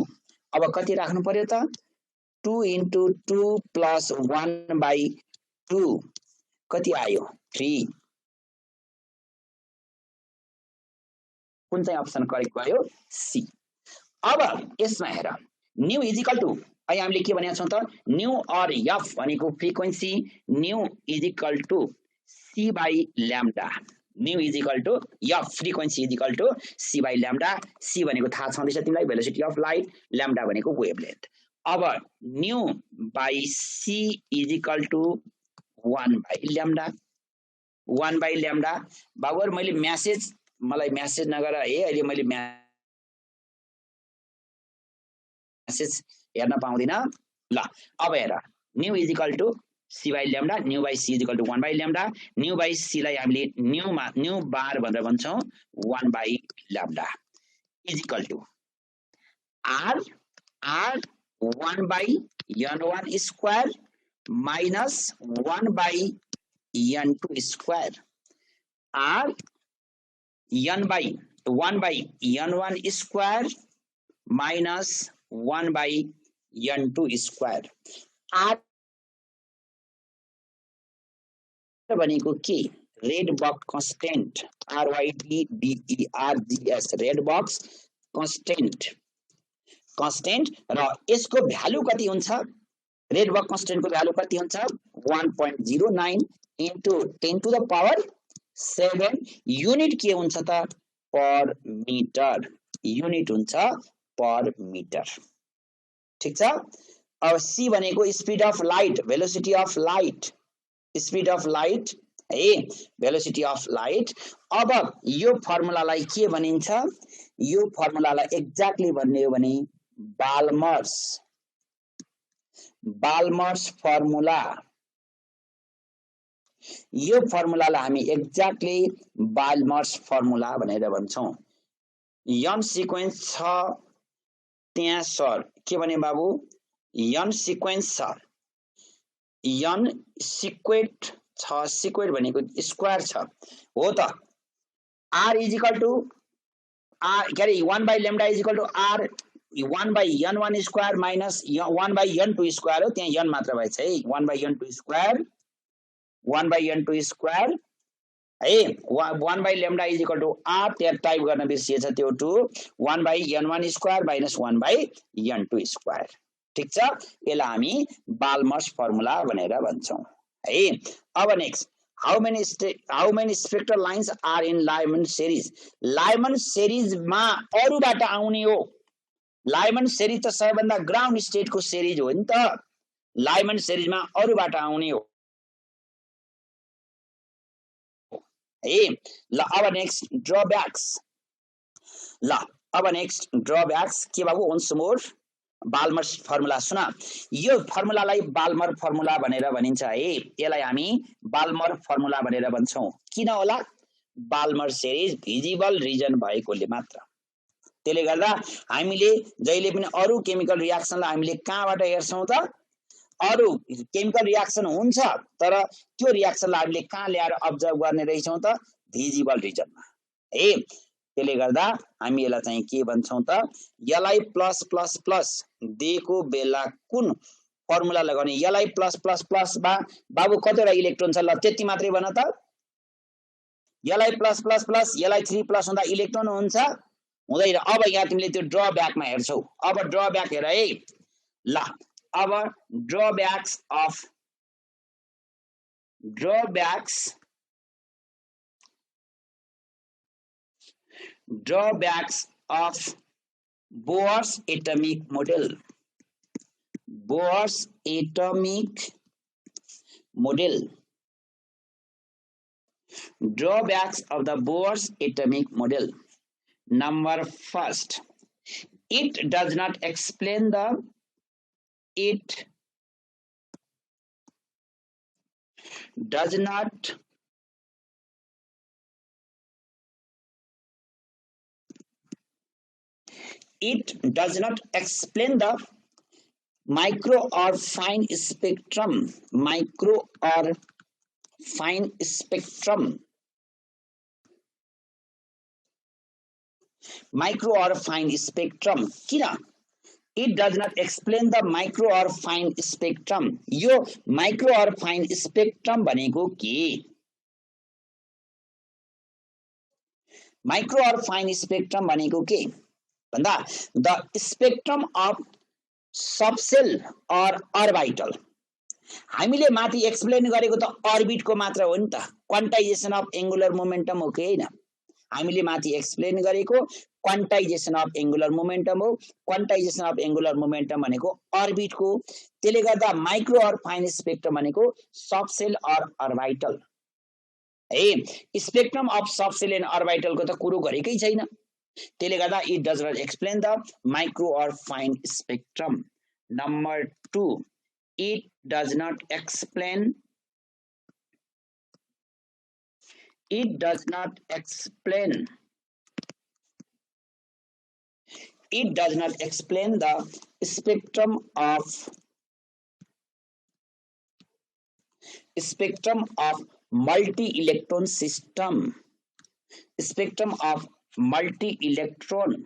अब कति राख्नु पर्यो त 2 into 2 plus 1 by 2 कति आयो 3 कुन चाहिँ अप्सन करेक्ट भयो सी अब यसमा हेर न्यू इज इक्वल टु अहिले हामीले के भनेका छौं त न्यू अर एफ भनेको frequency nu is equal to c by lambda nu is equal to f frequency is equal to c by lambda c भनेको थाहा छँदैछ तिमीलाई भेलोसिटी अफ लाइट ल्याम्डा भनेको वेभलेन्थ अब nu by c is equal to 1 by lambda बाबुहरु मैले मलाई message नगर है अहिले मैले मेसेज हेर्न पाउँदिन ल अब हेर nu is equal to c by lambda nu by c is equal to 1 by lambda nu by c लाई हामीले न्यू बार भनेर भन्छौं 1 by lambda is equal to R 1 by n1 square minus 1 by n2 square R n by 1 by n1 square minus 1 by n2 square R भनेको के Rydberg constant RYDBERGS Rydberg constant र यसको value कति हुन्छ red box कन्स्टेन्टको value कति हुन्छ 1.09 into 10 to the power 7 unit के हुन्छ त पर मिटर युनिट हुन्छ पर मिटर ठीक छ अब सी भनेको speed of light velocity of light speed of light है भेलोसिटी अफ लाइट अब यो फर्मुलालाई के भनिन्छ यो फर्मुलालाई एक्ज्याक्टली भन्ने हो भने बाल्मर्स फर्मुला यो फर्मुलालाई हामी एक्ज्याक्टली बाल्मर्स फर्मुला भनेर भन्छौं यन सिक्वेन्स छ त्यहाँ सर के भने बाबु यन सिक्वेन्स छ यन सिक्वेट छ सिक्वेट भनेको स्क्वायर छ हो त r is equal to r के अरे 1 by lambda is equal to r 1 by n1 square minus 1 by n2 square हो त्यहाँ n मात्र भएछ है 1 by n2 square 1 by n2 square है 1 by lambda is equal to r त्यहाँ type गर्न बिर्सिएछ त्यो 2 1 by n1 square minus 1 by n2 square ठीक छ यसलाई हामी बाल्मर्स फर्मुला भनेर भन्छौं है अब next how many spectral lines are in Lyman series मा अरुबाट आउने हो लाइमन सिरिज त सबैभन्दा ग्राउन्ड स्टेटको सिरिज हो नि त लाइमन सिरिजमा अरुबाट आउने हो है ल अब नेक्स्ट ड्रब्याक्स के बाबु वन्स मोर बाल्मर फर्मुला सुन यो फर्मुलालाई बाल्मर फर्मुला भनेर भनिन्छ है यसलाई हामी बाल्मर फर्मुला भनेर भन्छौं किन होला बाल्मर सिरिज भिजिबल रिजन भएकोले मात्र त्यसले गर्दा हामीले जहिले पनि अरु केमिकल रियाक्सनलाई हामीले कहाँबाट हेर्छौं त अरु केमिकल रियाक्सन हुन्छ तर त्यो रियाक्सनलाई हामीले कहाँ ल्याएर अब्जर्भ गर्ने रहेछौं त भिजिबल रिजनमा है त्यसले गर्दा हामी यसलाई चाहिँ के भन्छौं त यसलाई प्लस प्लस प्लस दिएको बेला कुन फर्मुला लगाउने यसलाई प्लस प्लस प्लस बाबु कतिवटा इलेक्ट्रोन छ ल त्यति मात्रै भन त यसलाई प्लस प्लस प्लस यसलाई 3 प्लस हुँदा इलेक्ट्रोन हुन्छ हुँदैन अब यहाँ तिमीले त्यो ड्रब्याकमा हेर्छौ अब ड्रब्याक हेर है ल अब ड्रब्याक्स of Bohr's atomic model drawbacks of the Bohr's atomic model number first it does not explain the micro और फाइन स्पेक्ट्रम, माइक्रो और फाइन स्पेक्ट्रम, माइक्रो और फाइन स्पेक्ट्रम किन it does not explain the micro और fine spectrum. यो micro और fine spectrum भनेको के? Micro और फाइन स्पेक्ट्रम भनेको के भन्दा द स्पेक्ट्रम अफ सबसेल और अर्बिटल। हामीले माथि एक्सप्लेन गरेको त अर्बिटको मात्र हो नि त, क्वान्टाइजेसन अफ एंगुलर मोमेन्टम हो कि हैन? हामीले माथि एक्सप्लेन गरेको क्वान्टाइजेसन अफ एंगुलर मोमेन्टम हो। क्वान्टाइजेसन अफ एंगुलर मोमेन्टम भनेको अर्बिटको, त्यसले गर्दा माइक्रो और फाइन स्पेक्ट्रम भनेको सबसेल और अर्बिटल है। स्पेक्ट्रम अफ सबसेल एन्ड अर्बिटलको त कुरो गरेकै छैन, त्यसले गर्दा it does not explain the micro और fine spectrum. Number 2, it does not explain, it does not explain, it does not explain the spectrum of multi-electron system, spectrum of multi-electron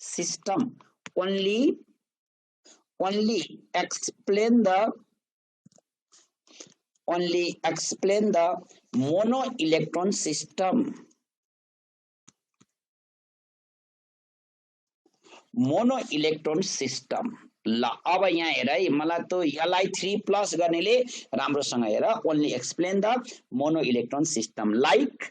system only explain the mono electron system, mono electron system. ल अब यहाँ हेर है, मलाई त यसलाई 3+ गर्नेले राम्रोसँग हेर, only explain the mono electron system like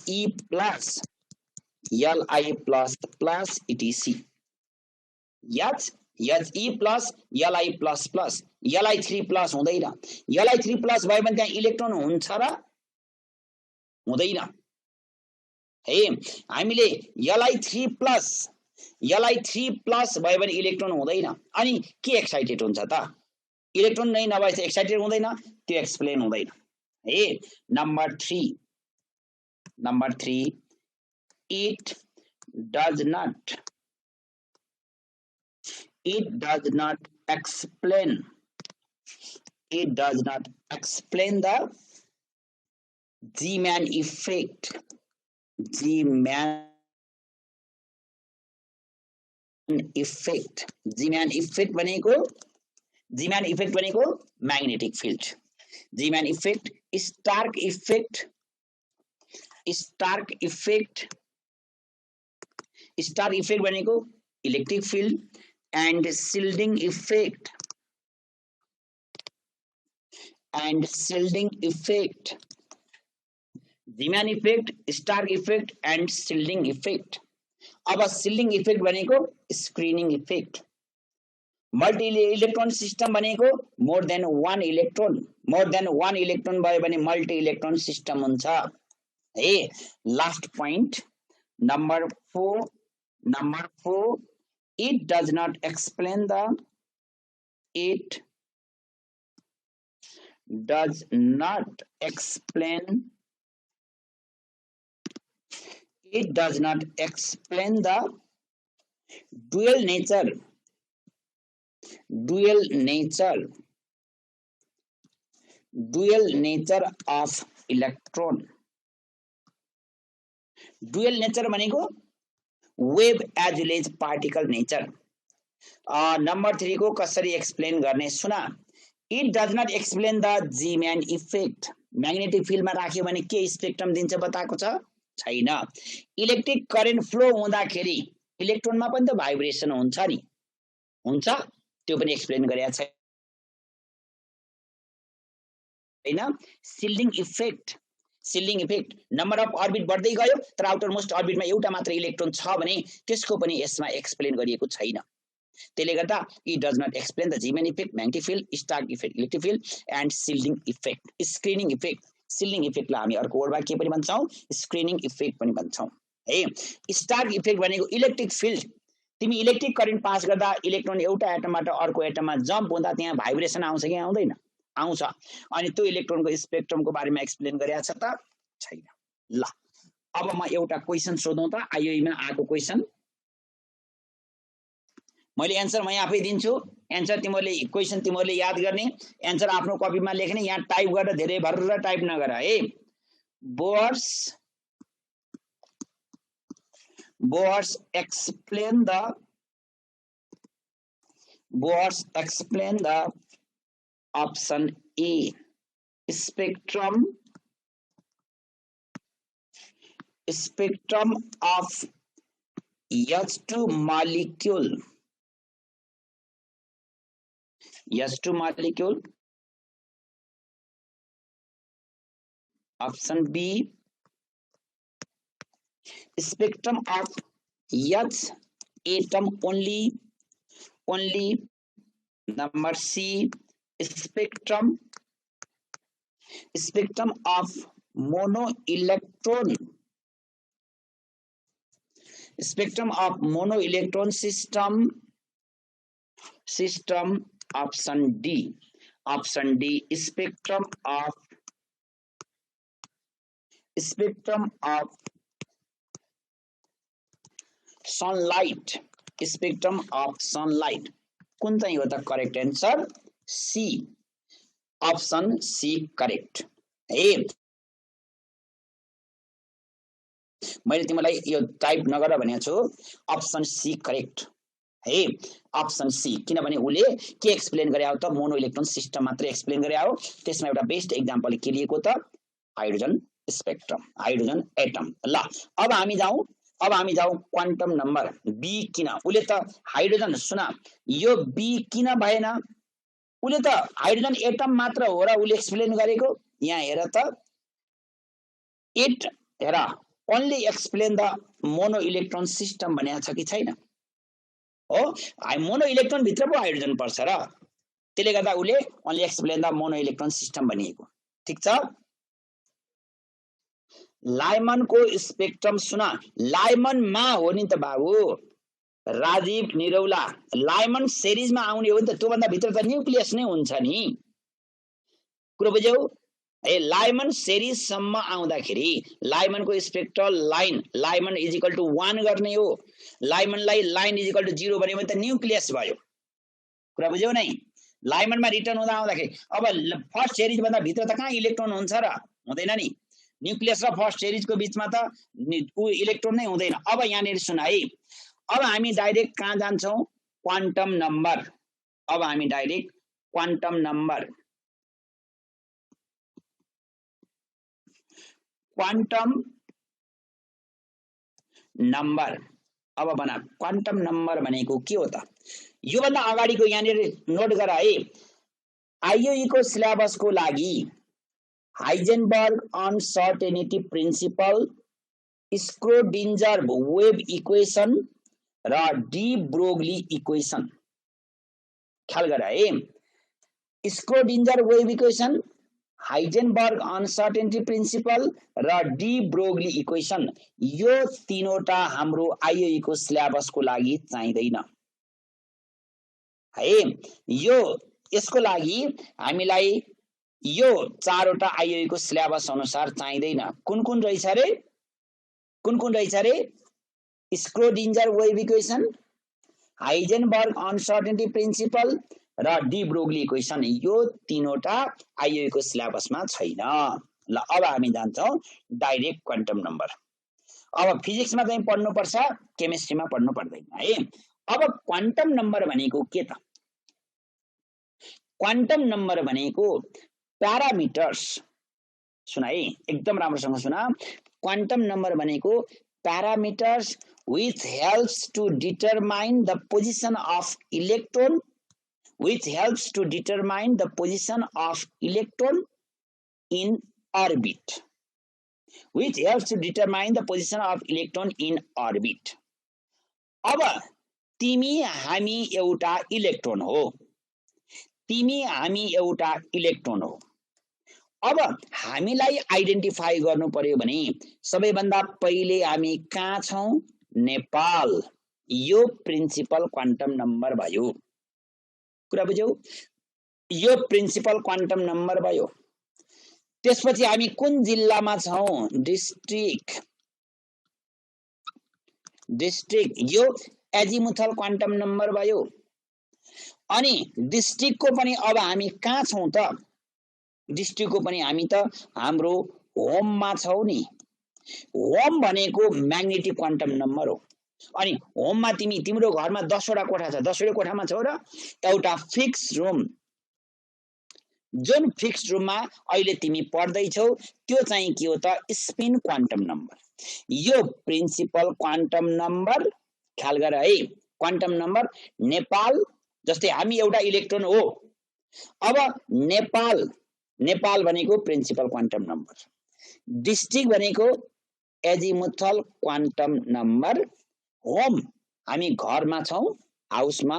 He plus Li plus plus etc. He plus Li plus plus Li 3+ हुँदैन। Li 3+ भयो भने त्यहाँ इलेक्ट्रोन हुन्छ र हुँदैन है। हामीले Li 3+ भयो भने इलेक्ट्रोन हुँदैन, अनि के एक्साइटेड हुन्छ त? इलेक्ट्रोन नै नभए एक्साइटेड हुँदैन, त्यो एक्सप्लेन हुँदैन है। Number 3, it does not explain the Zeeman effect, Zeeman effect भनेको magnetic field. Zeeman effect, Stark effect भनेको electric field, and shielding effect Zeeman effect, Stark effect and shielding effect. अब shielding effect भनेको screening effect. Multi electron system भनेको more than one electron भयो भने multi electron system हुन्छ है। Last point number 4, it does not explain the dual nature of electron। dual nature भनेको wave as well as particle nature. Number 3 को कसरी explain गर्ने सुना। It does not explain the Zeeman effect. Magnetic फिल्डमा राख्यो भने के स्पेक्ट्रम दिन्छ बताएको छैन। इलेक्ट्रिक करेन्ट फ्लो हुँदाखेरि इलेक्ट्रोनमा पनि त भाइब्रेसन हुन्छ नि, हुन्छ, त्यो पनि एक्सप्लेन गरेको छैन। शिल्डिङ इफेक्ट नम्बर अफ अर्बिट बढ्दै गयो तर आउटर मोस्ट अर्बिटमा एउटा मात्र इलेक्ट्रोन छ भने त्यसको पनि यसमा एक्सप्लेन गरिएको छैन। त्यसले गर्दा it does not explain the Zeeman effect, magnetic field, Stark effect, electric field and shielding effect, screening effect. Shielding इफेक्टलाई हामी अर्को वर्डमा के पनि भन्छौँ, स्क्रिनिङ इफेक्ट पनि भन्छौँ है। स्टार्क इफेक्ट भनेको इलेक्ट्रिक फिल्ड, तिमी इलेक्ट्रिक करेन्ट पास गर्दा इलेक्ट्रोन एउटा एटमबाट अर्को एटममा जम्प हुँदा त्यहाँ भाइब्रेसन आउँछ कि आउँदैन? आउँछ। अनि त्यो इलेक्ट्रोनको स्पेक्ट्रमको बारेमा एक्सप्लेन गरेको छ त छैन। ल अब म एउटा क्वेशन सोधौं त आइओई मा आएको क्वेशन मैले एन्सर म आफै दिन्छु एन्सर तिमीहरुले क्वेशन तिमीहरुले याद गर्ने एन्सर आफ्नो कपीमा लेख्ने यहाँ टाइप गरेर धेरै भरेर टाइप नगर है Boas explain the option A spectrum of H2 molecule option B spectrum of H atom only number C spectrum of mono electron system option D spectrum of sunlight कुन चाहिँ हो त correct answer C option C correct है मैले तिमीलाई यो type नगर भनेको छु ऑप्शन सी करेक्ट है ऑप्शन सी किनभने उले के एक्सप्लेन गरे हो त मोनो इलेक्ट्रोन सिस्टम मात्र एक्सप्लेन गरे हो त्यसमा एउटा बेस्ट एक्जाम्पल के लिएको त हाइड्रोजन स्पेक्ट्रम हाइड्रोजन एटम ल अब हामी जाऊ क्वान्टम नम्बर बी किन उले त हाइड्रोजन सुना यो बी किन भएन उले त हाइड्रोजन एटम मात्र हो र उले एक्सप्लेन गरेको यहाँ हेर त इट हेर only explain the mono electron system भनेको छ कि छैन हो मोनो इलेक्ट्रोन भित्र पो हाइड्रोजन पर्छ र त्यसले गर्दा उले only explain the mono electron system भनिएको ठीक छ लाइमन को स्पेक्ट्रम सुना लाइमन मा हो नि त बाबु राजीव निरौला लाइमन सिरिज मा आउने हो नि त त्यो भन्दा भित्र त न्यूक्लियस नै हुन्छ नि कुरो बुझ्यौ ए लाइमन सिरिज सम्म आउँदाखेरि लाइमन को spectral Lyman is equal to 1 गर्ने हो लाइमनलाई लाइन इज इक्वल टु 0 भन्यो भने त न्यूक्लियस भयो कुरा बुझ्यौ नै लाइमनमा रिटर्न हुँदा आउँदाखेरि अब फर्स्ट सिरिज भन्दा भित्र त कहाँ इलेक्ट्रोन हुन्छ र हुँदैन नि न्यूक्लियस र फर्स्ट सिरिज को बीचमा त इलेक्ट्रोन नै हुँदैन अब यहाँनेर सुन है अब हामी डाइरेक्ट कहाँ जान्छौं क्वान्टम नम्बर अब हामी डाइरेक्ट क्वान्टम नम्बर अब बना क्वान्टम नम्बर भनेको के हो त यो भन्दा अगाडिको यहाँनेर नोट गर है आईओई को सिलेबस को लागि Heisenberg uncertainty principle Schrodinger wave equation र डी ब्रोगली इक्वेशन ख्याल गर है Schrodinger wave equation Heisenberg uncertainty principle र डी ब्रोगली इक्वेशन यो तीनवटा हाम्रो आईओई को सिलेबस को लागि चाहिदैन है यो यसको लागि हामीलाई यो चारवटा आईओई को सिलेबस अनुसार चाहिदैन कुन रहेछ रे Schrodinger wave equation Heisenberg uncertainty principle र डी ब्रोगली इक्वेशन यो तीनवटा आईओई को सिलेबसमा छैन ल अब हामी जान्छौं डाइरेक्ट क्वान्टम नम्बर अब फिजिक्समा चाहिँ पढ्नु पर्छ केमिस्ट्रीमा पढ्नु पर्दैन है अब क्वान्टम नम्बर भनेको के त क्वान्टम नम्बर भनेको प्यारामिटर्स सुना है एकदम राम्रोसँग सुना क्वान्टम नम्बर भनेको parameters which helps to determine the position of electron in orbit अब तिमी हामी एउटा इलेक्ट्रोन हो अब हामीलाई आइडेन्टिफाई गर्नु पर्यो भने सबैभन्दा पहिले हामी कहाँ छौं नेपाल यो प्रिन्सिपल क्वान्टम नम्बर भयो कुरा बुझ्यौ यो प्रिन्सिपल क्वान्टम नम्बर भयो त्यसपछि हामी कुन जिल्लामा छौं डिस्ट्रिक्ट यो एजिमुथल क्वान्टम नम्बर भयो अनि डिस्ट्रिक्टको पनि अब हामी कहाँ छौं त डिस्ट्रिक्टको पनि हामी त हाम्रो होममा छौं नि होम भनेको म्याग्नेटिक क्वान्टम नम्बर हो अनि होममा तिम्रो घरमा 10 वटा कोठा छ 10 वटा कोठामा छौ र एउटा फिक्स रुम जुन फिक्स रुममा अहिले तिमी पढ्दै छौ त्यो चाहिँ के हो त स्पिन क्वान्टम नम्बर यो प्रिन्सिपल क्वान्टम नम्बर ख्याल गर है क्वान्टम नम्बर नेपाल जस्तै हामी एउटा इलेक्ट्रोन हो अब नेपाल भनेको प्रिन्सिपल क्वान्टम नम्बर डिस्ट्रिक्ट भनेको एजिमुथल क्वान्टम नम्बर होम हामी घरमा छौं हाउसमा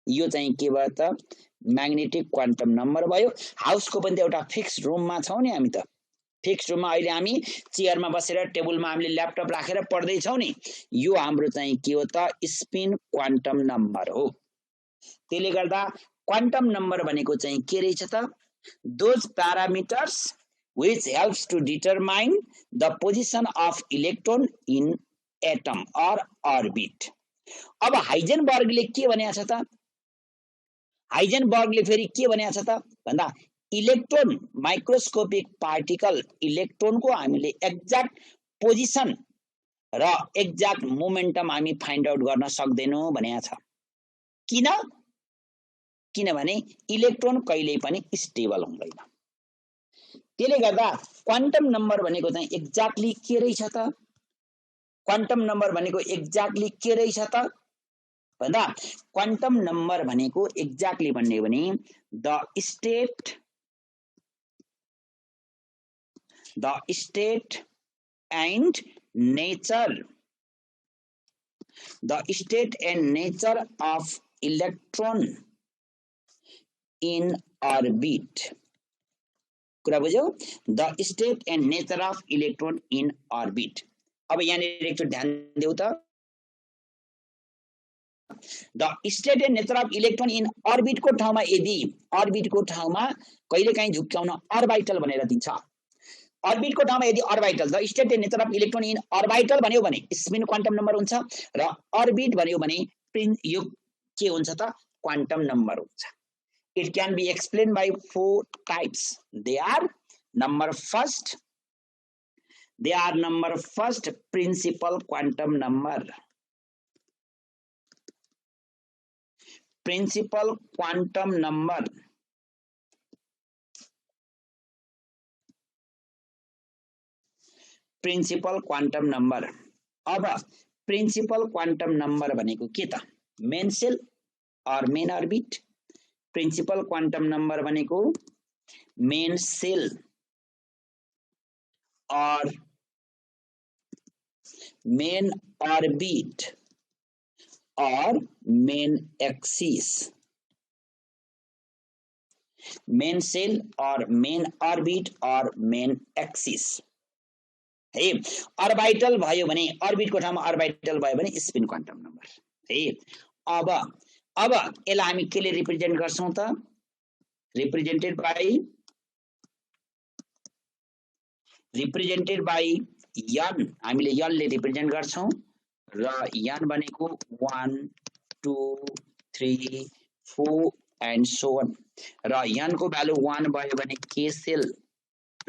यो चाहिँ के भयो त म्याग्नेटिक क्वान्टम नम्बर भयो हाउसको पनि एउटा फिक्स रुममा छौं नि हामी त फिक्स रुममा अहिले हामी चेयरमा बसेर टेबलमा हामीले ल्यापटप राखेर पढ्दै छौं नि यो हाम्रो चाहिँ के हो त स्पिन क्वान्टम नम्बर हो त्यसले गर्दा क्वान्टम नम्बर भनेको चाहिँ के रहेछ त those parameters which helps to determine the position of electron in atom or orbit अब हाइजेनबर्गले के भनेको छ त हाइजेनबर्गले फेरि के भनेको छ त भन्दा इलेक्ट्रोन माइक्रोस्कोपिक पार्टिकल इलेक्ट्रोनको हामीले एक्ज्याक्ट पोजिसन र एक्ज्याक्ट मोमेन्टम हामी फाइन्ड आउट गर्न सक्दैनौं भनेको छ किनभने इलेक्ट्रोन कहिल्यै पनि स्टेबल हुँदैन त्यसले गर्दा क्वान्टम नम्बर भनेको चाहिँ एक्ज्याक्टली के रहेछ त क्वान्टम नम्बर भनेको एक्ज्याक्टली के रहेछ त भन्दा क्वान्टम नम्बर भनेको एक्ज्याक्टली भन्ने भने the state and nature of electron in orbit कुरा बुझ्यौ the state and nature of electron in orbit अब यहाँनिर एकचोटि ध्यान देऊ त the state and nature of electron in ऑर्बिटको ठाउँमा यदि ऑर्बिटको ठाउँमा कहिलेकाहीँ झुक्क्याउन अर्बिटल भनेर दिन्छ ऑर्बिटको ठाउँमा यदि orbital the state and nature of electron in orbital भन्यो भने स्पिन क्वान्टम नम्बर हुन्छ र ऑर्बिट भन्यो भने यो के हुन्छ त क्वान्टम नम्बर हुन्छ It can be explained by 4 types. They are number first, principal quantum number. Principal quantum number. Principal quantum number. अब principal quantum number भनेको के त main shell or main orbit principal quantum number भनेको main shell or main orbit or main axis main shell or main orbit or main axis है orbital भयो भने ऑर्बिटको ठाउँमा orbital भयो भने स्पिन क्वान्टम नम्बर है अब यसलाई हामी केले रिप्रेजेन्ट गर्छौं त रिप्रेजेन्टेड बाइ n हामीले n ले रिप्रेजेन्ट गर्छौं र n भनेको 1 2 3 4 एन्ड सो अन र n को भ्यालु 1 भयो भने k सेल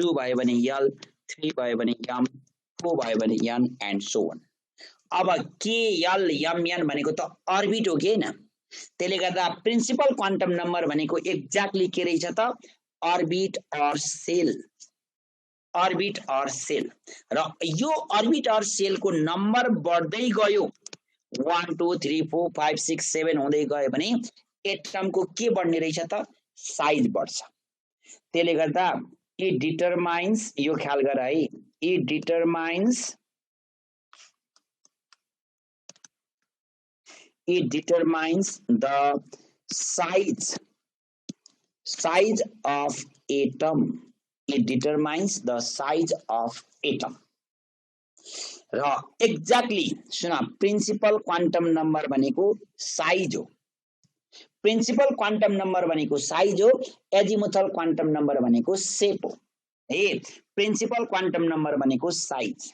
2 भयो भने l 3 भयो भने m 4 भयो भने n एन्ड सो अन अब k l m n भनेको त अर्बिट हो के हैन त्यसले गर्दा प्रिन्सिपल क्वान्टम नम्बर भनेको एक्ज्याक्टली के रहेछ त ऑर्बिट और सेल र यो ऑर्बिट और सेल को नम्बर बढ्दै गयो 1 2 3 4 5 6 7 हुँदै गयो भने एटम को के बढ्ने रहेछ त साइज बढ्छ त्यसले गर्दा इट डिटरमाइन्स यो ख्याल गर है it determines the size of atom. It determines the size of atom. र एक्ज्याक्टली सुन प्रिन्सिपल क्वान्टम नम्बर भनेको साइज हो प्रिन्सिपल क्वान्टम नम्बर भनेको साइज हो एजिमुथल क्वान्टम नम्बर भनेको सेप हो है प्रिन्सिपल क्वान्टम नम्बर भनेको साइज।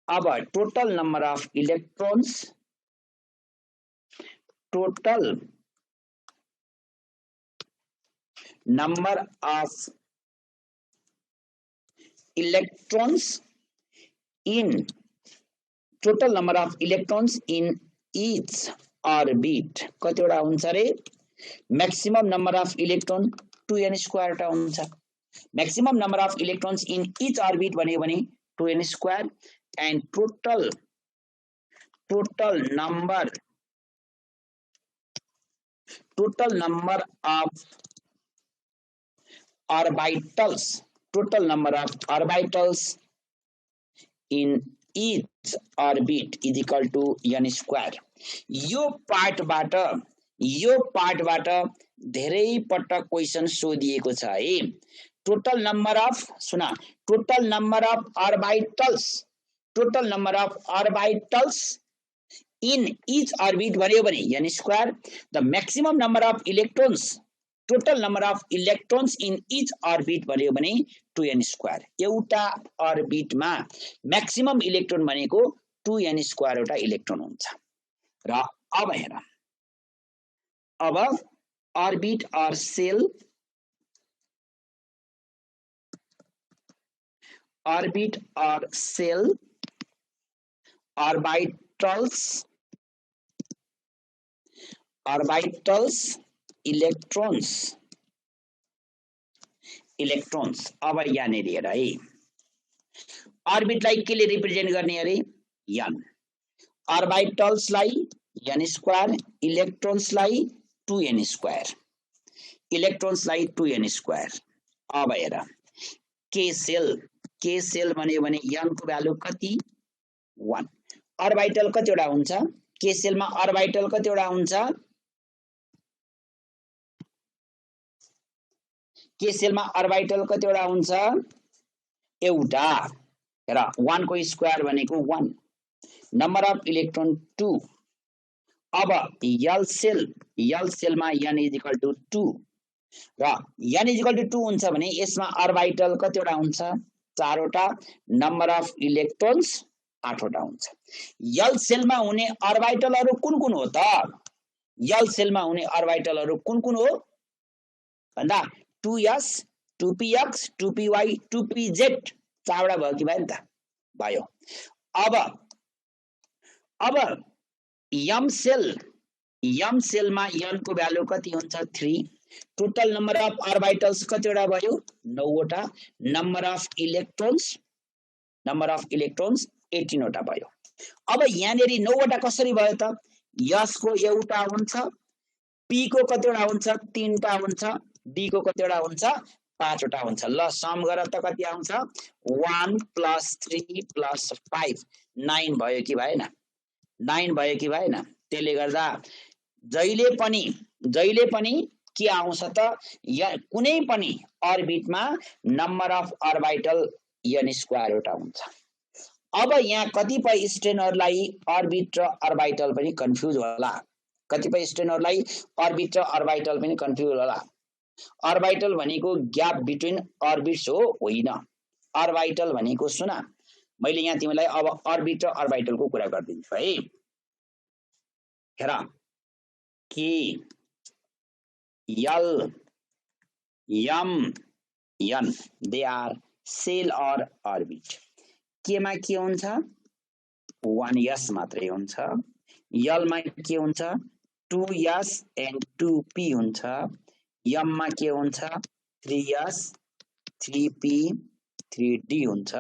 अब total number of electrons, total number of electrons in total number of electrons in each orbit कतिवटा हुन्छ रे? maximum number of electron 2n square टा हुन्छ। maximum number of electrons in each orbit भन्यो भने 2n square and total number of orbitals, total number of orbitals in each orbit is equal to n square। यो पार्टबाट धेरै पटक question सोधिएको छ है। टोटल नम्बर अफ सुना, total number of orbitals in each orbit भन्यो भने n square, the maximum number of electrons, total number of electrons in each orbit भन्यो भने 2n square। एउटा अर्बिटमा मैक्सिमम इलेक्ट्रोन भनेको 2n square एउटा इलेक्ट्रोन हुन्छ। र अब हेर, अब orbit or shell, orbit or cell, orbitals, electrons. अब यहाँनिर हेर है, अर्बिटलाई केले रिप्रेजेन्ट गर्ने अरे? n, अर्बिटल्सलाई n स्क्वायर, इलेक्ट्रोन्सलाई 2n स्क्वायर, इलेक्ट्रोन्सलाई 2n स्क्वायर। अब हेर के सेल भन्यो भने n को भ्यालु कति? 1। अर्बिटल कतिवटा हुन्छ? के सेलमा अर्बिटल कतिवटा हुन्छ? के सेलमा अर्बिटल कतिवटा हुन्छ? एउटा। हेर 1 को स्क्वायर भनेको 1, नम्बर अफ इलेक्ट्रोन 2। अब यल सेलमा n इज इक्वल टु 2 र n इज इक्वल टु 2 हुन्छ भने यसमा अर्बिटल कतिवटा हुन्छ? 4 वटा, नम्बर अफ इलेक्ट्रोन्स 8 वटा हुन्छ। यल सेलमा हुने अर्बिटलहरु कुन हो त? यल सेलमा हुने अर्बिटलहरु कुन हो भन्दा 2s, 2px, 2py, 2pz, 4 वटा भयो कि भएन त? भयो। अब m सेलमा n को भ्यालु कति हुन्छ? 3। टोटल नम्बर अफ अर्बिटल्स कतिवटा भयो? 9 वटा, नम्बर अफ इलेक्ट्रोन्स 18 वटा भयो। अब यहाँनेरि 9 वटा कसरी भयो त? s को एउटा हुन्छ, p को कतिवटा हुन्छ? 3 टा हुन्छ, d को कतिवटा हुन्छ? 5 वटा हुन्छ। ल सम गर त कति आउँछ? 1 + 3 + 5 9 भयो कि भएन? 9 भयो कि भएन? त्यसले गर्दा जहिले पनि के आउँछ त? कुनै पनि अर्बिटमा number of orbital n square वटा हुन्छ। अब यहाँ कतिपय स्टुडेन्टहरुलाई अर्बिट र अर्बिटल पनि कन्फ्युज होला। कतिपय स्टुडेन्टहरुलाई अर्बिट र अर्बिटल पनि कन्फ्युज होला। अर्बिटल भनेको ग्याप बिट्विन अर्बिट्स हो, होइन। अर्बिटल भनेको सुना, मैले यहाँ तिमीलाई अब अर्बिट र अर्बिटलको कुरा गर्दिन्छु है। हेर के l m n they are shell or orbit. केमा के हुन्छ? 1s मात्रै हुन्छ। यल मा के हुन्छ? 2s and 2p हुन्छ। m मा के हुन्छ? 3s, 3p, 3d हुन्छ।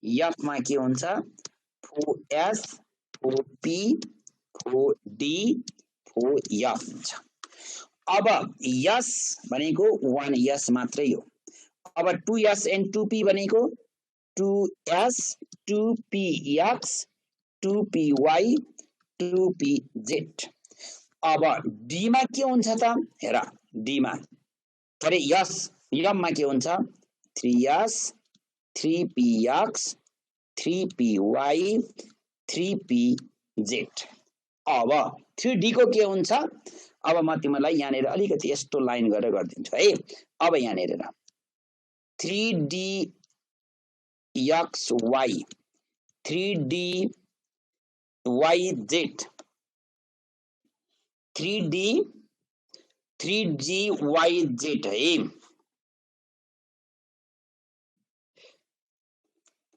f मा के हुन्छ? 4s, 4p, 4d, 4f हुन्छ। अब s भनेको 1s मात्रै हो। अब 2s and 2p भनेको 2s, 2px, 2py, 2pz। अब d मा के हुन्छ त? हेर d मा अरे m मा के हुन्छ? 3s, 3px, 3py, 3pz। अब 3d को के हुन्छ? अब म तिमीलाई यहाँनेर अलिकति यस्तो लाइन गरेर गर्दिन्छु है। अब यहाँनेर 3D XY 3D YZ 3GYZ है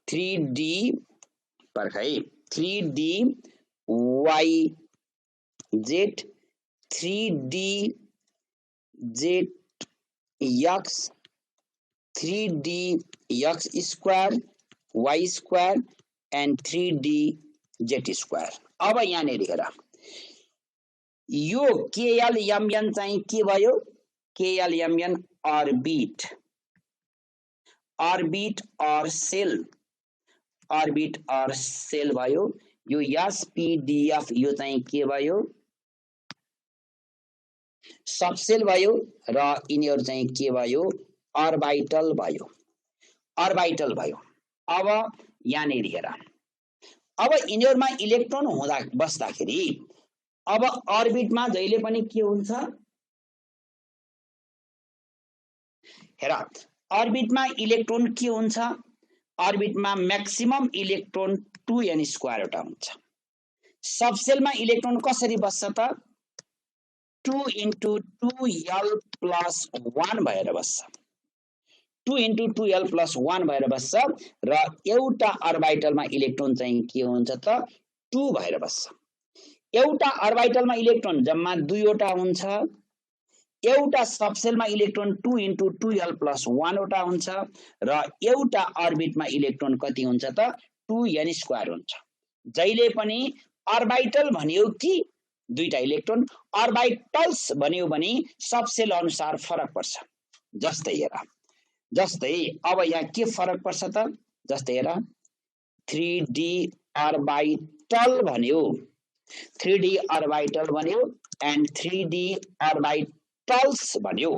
3D पर्खाइ 3DYZ 3DZX 3DX square Y square and 3DZ square। अब यहाँनिर हेर यो KLMN चाहिँ के भयो KLMN ऑर्बिट और सेल भयो यो SPDF यो चाहिँ के भयो सबसेल भयो र यिनीहरु चाहिँ के भयो अर्बिटल भयो अब यहाँनिर हेर अब यिनीहरुमा इलेक्ट्रोन हुँदा बस्दाखेरि अब अर्बिटमा जहिले पनि के हुन्छ हेर अर्बिटमा इलेक्ट्रोन के हुन्छ अर्बिटमा म्याक्सिमम इलेक्ट्रोन 2n स्क्वायर वटा हुन्छ सबसेलमा इलेक्ट्रोन कसरी बस्छ त 2 into 2l plus 1 भएर बस्छ 2 into 2l plus 1 भएर बस्छ र एउटा अर्बिटलमा इलेक्ट्रोन चाहिँ के हुन्छ त 2 भएर बस्छ एउटा अर्बिटलमा इलेक्ट्रोन जम्मा 2 वटा हुन्छ एउटा सबसेलमा इलेक्ट्रोन 2 into 2l plus 1 वटा हुन्छ र एउटा अर्बिटमा इलेक्ट्रोन कति हुन्छ त 2n स्क्वायर हुन्छ जहिले पनि अर्बिटल भनियो कि दुईटा इलेक्ट्रोन अर्बिटल्स भन्यो भने सबसेल अनुसार फरक पर्छ जस्तै अब यहाँ के फरक पर्छ त जस्तै हेर 3D अर्बिटल भन्यो 3D अर्बिटल भन्यो एन्ड 3D अर्बिटल्स भन्यो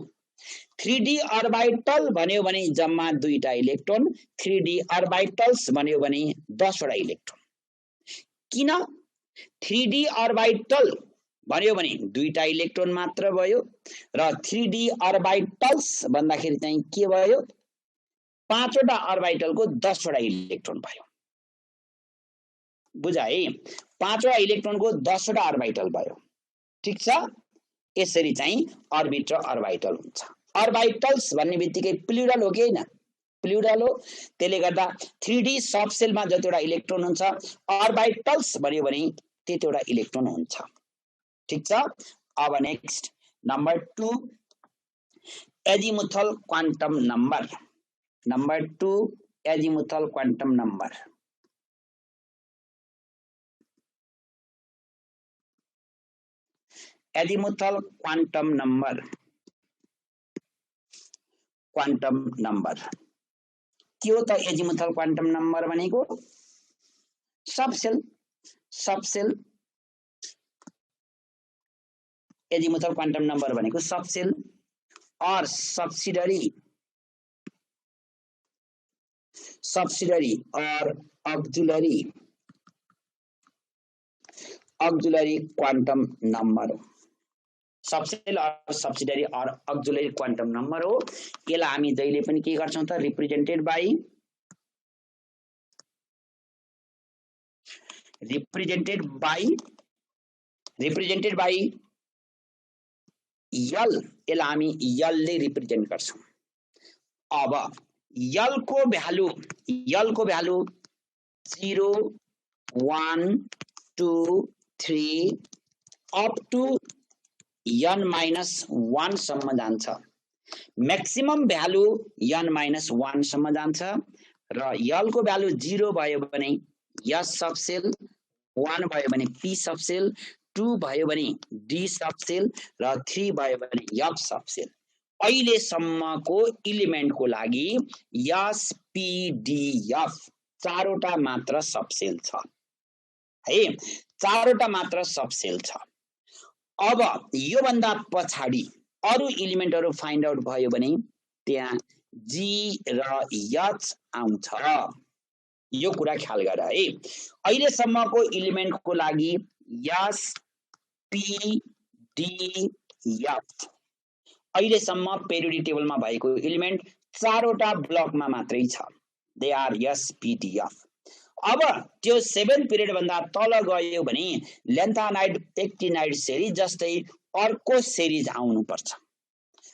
3D अर्बिटल भन्यो भने जम्मा दुईटा इलेक्ट्रोन 3D अर्बिटल्स भन्यो भने 10 वटा इलेक्ट्रोन किन 3D अर्बिटल भन्यो भने दुईटा इलेक्ट्रोन मात्र भयो र 3D अर्बिटल्स भन्दाखेरि चाहिँ के भयो 5 वटा अर्बिटलको 10 वटा इलेक्ट्रोन भयो बुझा है 5 वटा इलेक्ट्रोनको 10 वटा अर्बिटल भयो ठीक छ यसरी चाहिँ अर्बिट र अर्बिटल हुन्छ अर्बिटल्स भन्ने बित्तिकै प्लुरल हो कि हैन प्लुरल हो त्यसले गर्दा 3D सबसेलमा जतिवटा इलेक्ट्रोन हुन्छ अर्बिटल्स भन्यो भने त्यतिवटा इलेक्ट्रोन हुन्छ ठीक छ अब next number 2 azimuthal quantum number number 2 azimuthal quantum number azimuthal quantum number के हो त एजिमुथल क्वान्टम नम्बर भनेको सबसेल एजिमुथल क्वान्टम नम्बर भनेको सबसेल और सब्सिडियरी और ऑक्सिलरी क्वांटम नंबर सबसेल और सब्सिडियरी और ऑक्सिलरी क्वांटम नंबर हो यसलाई हामी जहिले पनि के गर्छौं त रिप्रेजेन्टेड बाइ यल यसलाई हामी यल ले रिप्रेजेन्ट गर्छौं अब यल को भ्यालु 0 1 2 3 अप टु n-1 सम्म जान्छ मैक्सिमम भ्यालु n-1 सम्म जान्छ र यल को भ्यालु 0 भयो भने s सबसेल 1 भयो भने p सबसेल 2 भयो भने d सबसेल र 3 भयो भने f सबसेल अहिले सम्मको एलिमेन्ट को लागि spdf चारवटा मात्र सबसेल छ है चारवटा मात्र सबसेल छ अब यो भन्दा पछाडी अरु एलिमेन्टहरु फाइन्ड आउट भयो भने त्यहाँ g र h आउँछ यो कुरा ख्याल गर है अहिले सम्मको एलिमेन्ट को लागि spdf अहिले सम्म पेरियोडिक टेबलमा भएको एलिमेन्ट चारवटा ब्लकमा मात्रै छ, दे आर एसपिडिएफ। अब त्यो 7 पिरियड भन्दा तल गयो भने ल्यान्थानाइड एक्टिनाइड सिरिज जस्तै अर्को सिरिज आउनु पर्छ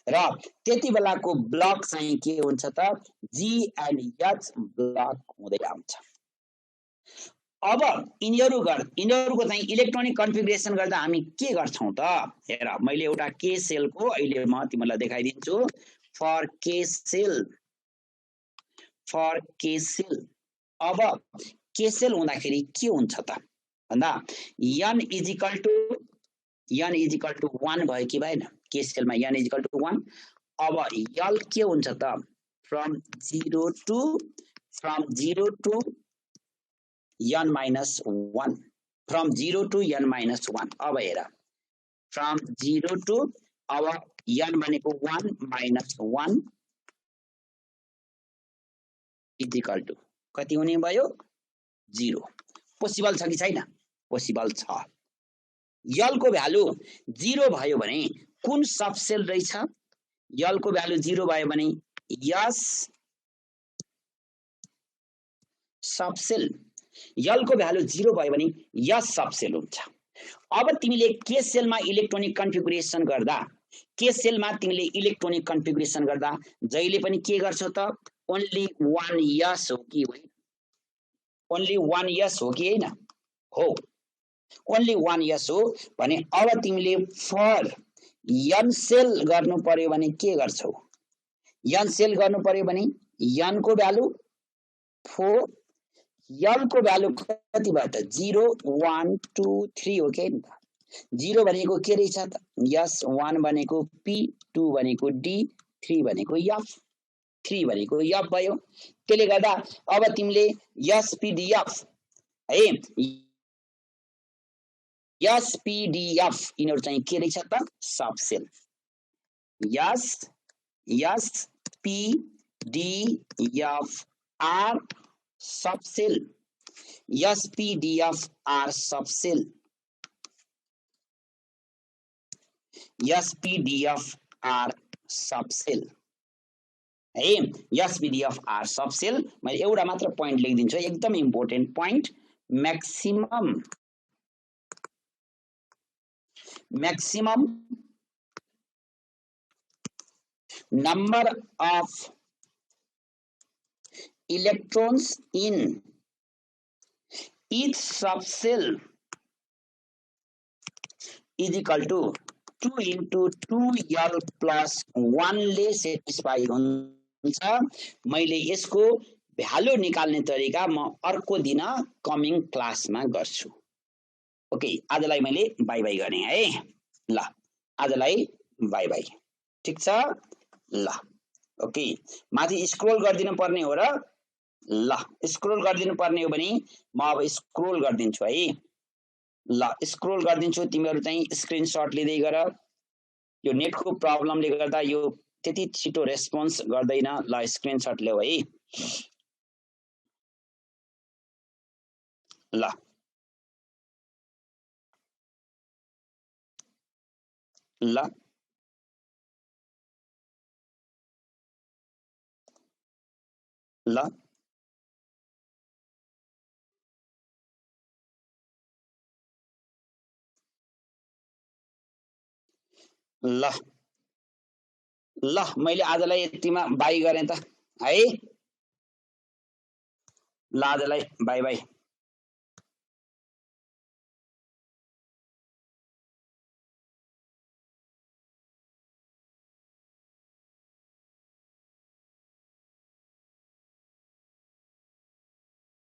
र त्यति बेलाको ब्लक चाहिँ के हुन्छ त, जी एन्ड एच ब्लक हुँदै आउँछ। अब यिनीहरूको चाहिँ इलेक्ट्रोनिक कन्फिगरेसन गर्दा हामी के गर्छौं त, हेर मैले एउटा के सेलको अहिले म तिमीलाई देखाइदिन्छु। फर के सेल अब के सेल हुँदाखेरि के हुन्छ त भन्दा n इजिकल टु 1 भयो कि भएन, के सेलमा n इजिकल टु 1। अब यल के हुन्छ त, from 0 to n minus 1, from 0 to n minus 1। अब हेर from 0 to अब n भनेको 1 minus 1 इक्वल टु कति हुने भयो, 0। पोसिबल छ कि छैन, पोसिबल छ। यल को भ्यालु 0 भयो भने कुन सबसेल रहेछ, यल को भ्यालु 0 भयो भने यस सबसेल, यल को भ्यालु 0 भयो भने यस सबसेल हुन्छ। अब तिमीले के सेलमा इलेक्ट्रोनिक कन्फिगरेसन गर्दा, के सेलमा तिमीले इलेक्ट्रोनिक कन्फिगरेसन गर्दा जहिले पनि के गर्छौ त, ओन्ली 1 यस हो कि होइन, ओन्ली 1 यस हो कि हैन, हो ओन्ली 1 यस हो भने अब तिमीले फर n सेल गर्नु पर्यो भने के गर्छौ, n सेल गर्नु पर्यो भने n को भ्यालु 4, यल को भ्यालु कति भयो त, 0 1 2 3 हो कि 0 भनेको के रहेछ त, यस 1 भनेको p, 2 भनेको d, 3 भनेको f, 3 भनेको f भयो। त्यसले गर्दा अब तिमीले एसपीडीएफ है, एसपीडीएफ यिनीहरु चाहिँ के रहेछ त, subshell. SPDF are subshell, SPDF are subshell, SPDF are subshell है, एसपीडीएफ आर सबसेल। मैले एउटा मात्र पॉइंट लेखिदिन्छु, एकदम important point, maximum number of electrons in each subcell is equal to 2 into 2l plus 1 ले सेटिस्फाई हुन्छ। मैले यसको भ्यालु निकाल्ने तरिका म अर्को दिन कमिङ क्लासमा गर्छु। ओके, आजलाई मैले बाइ बाइ गर्ने है, ल आजलाई बाइ बाइ, ठीक छ, ल ओके। माथि स्क्रोल गरिदिनु पर्ने हो र, ल स्क्रोल गरिदिनु पर्ने हो भने म अब स्क्रोल गरिदिन्छु है, ल स्क्रोल गरिदिन्छु, तिमीहरु चाहिँ स्क्रिनशट लिँदै गर। यो नेटको प्रब्लमले गर्दा यो त्यति छिटो रेस्पोन्स गर्दैन, ल स्क्रिनशट ल्याऊ है, ल ल ल ल ल मैले आजलाई यतिमा बाइ गरेँ त है, ल आजलाई बाइ बाइ।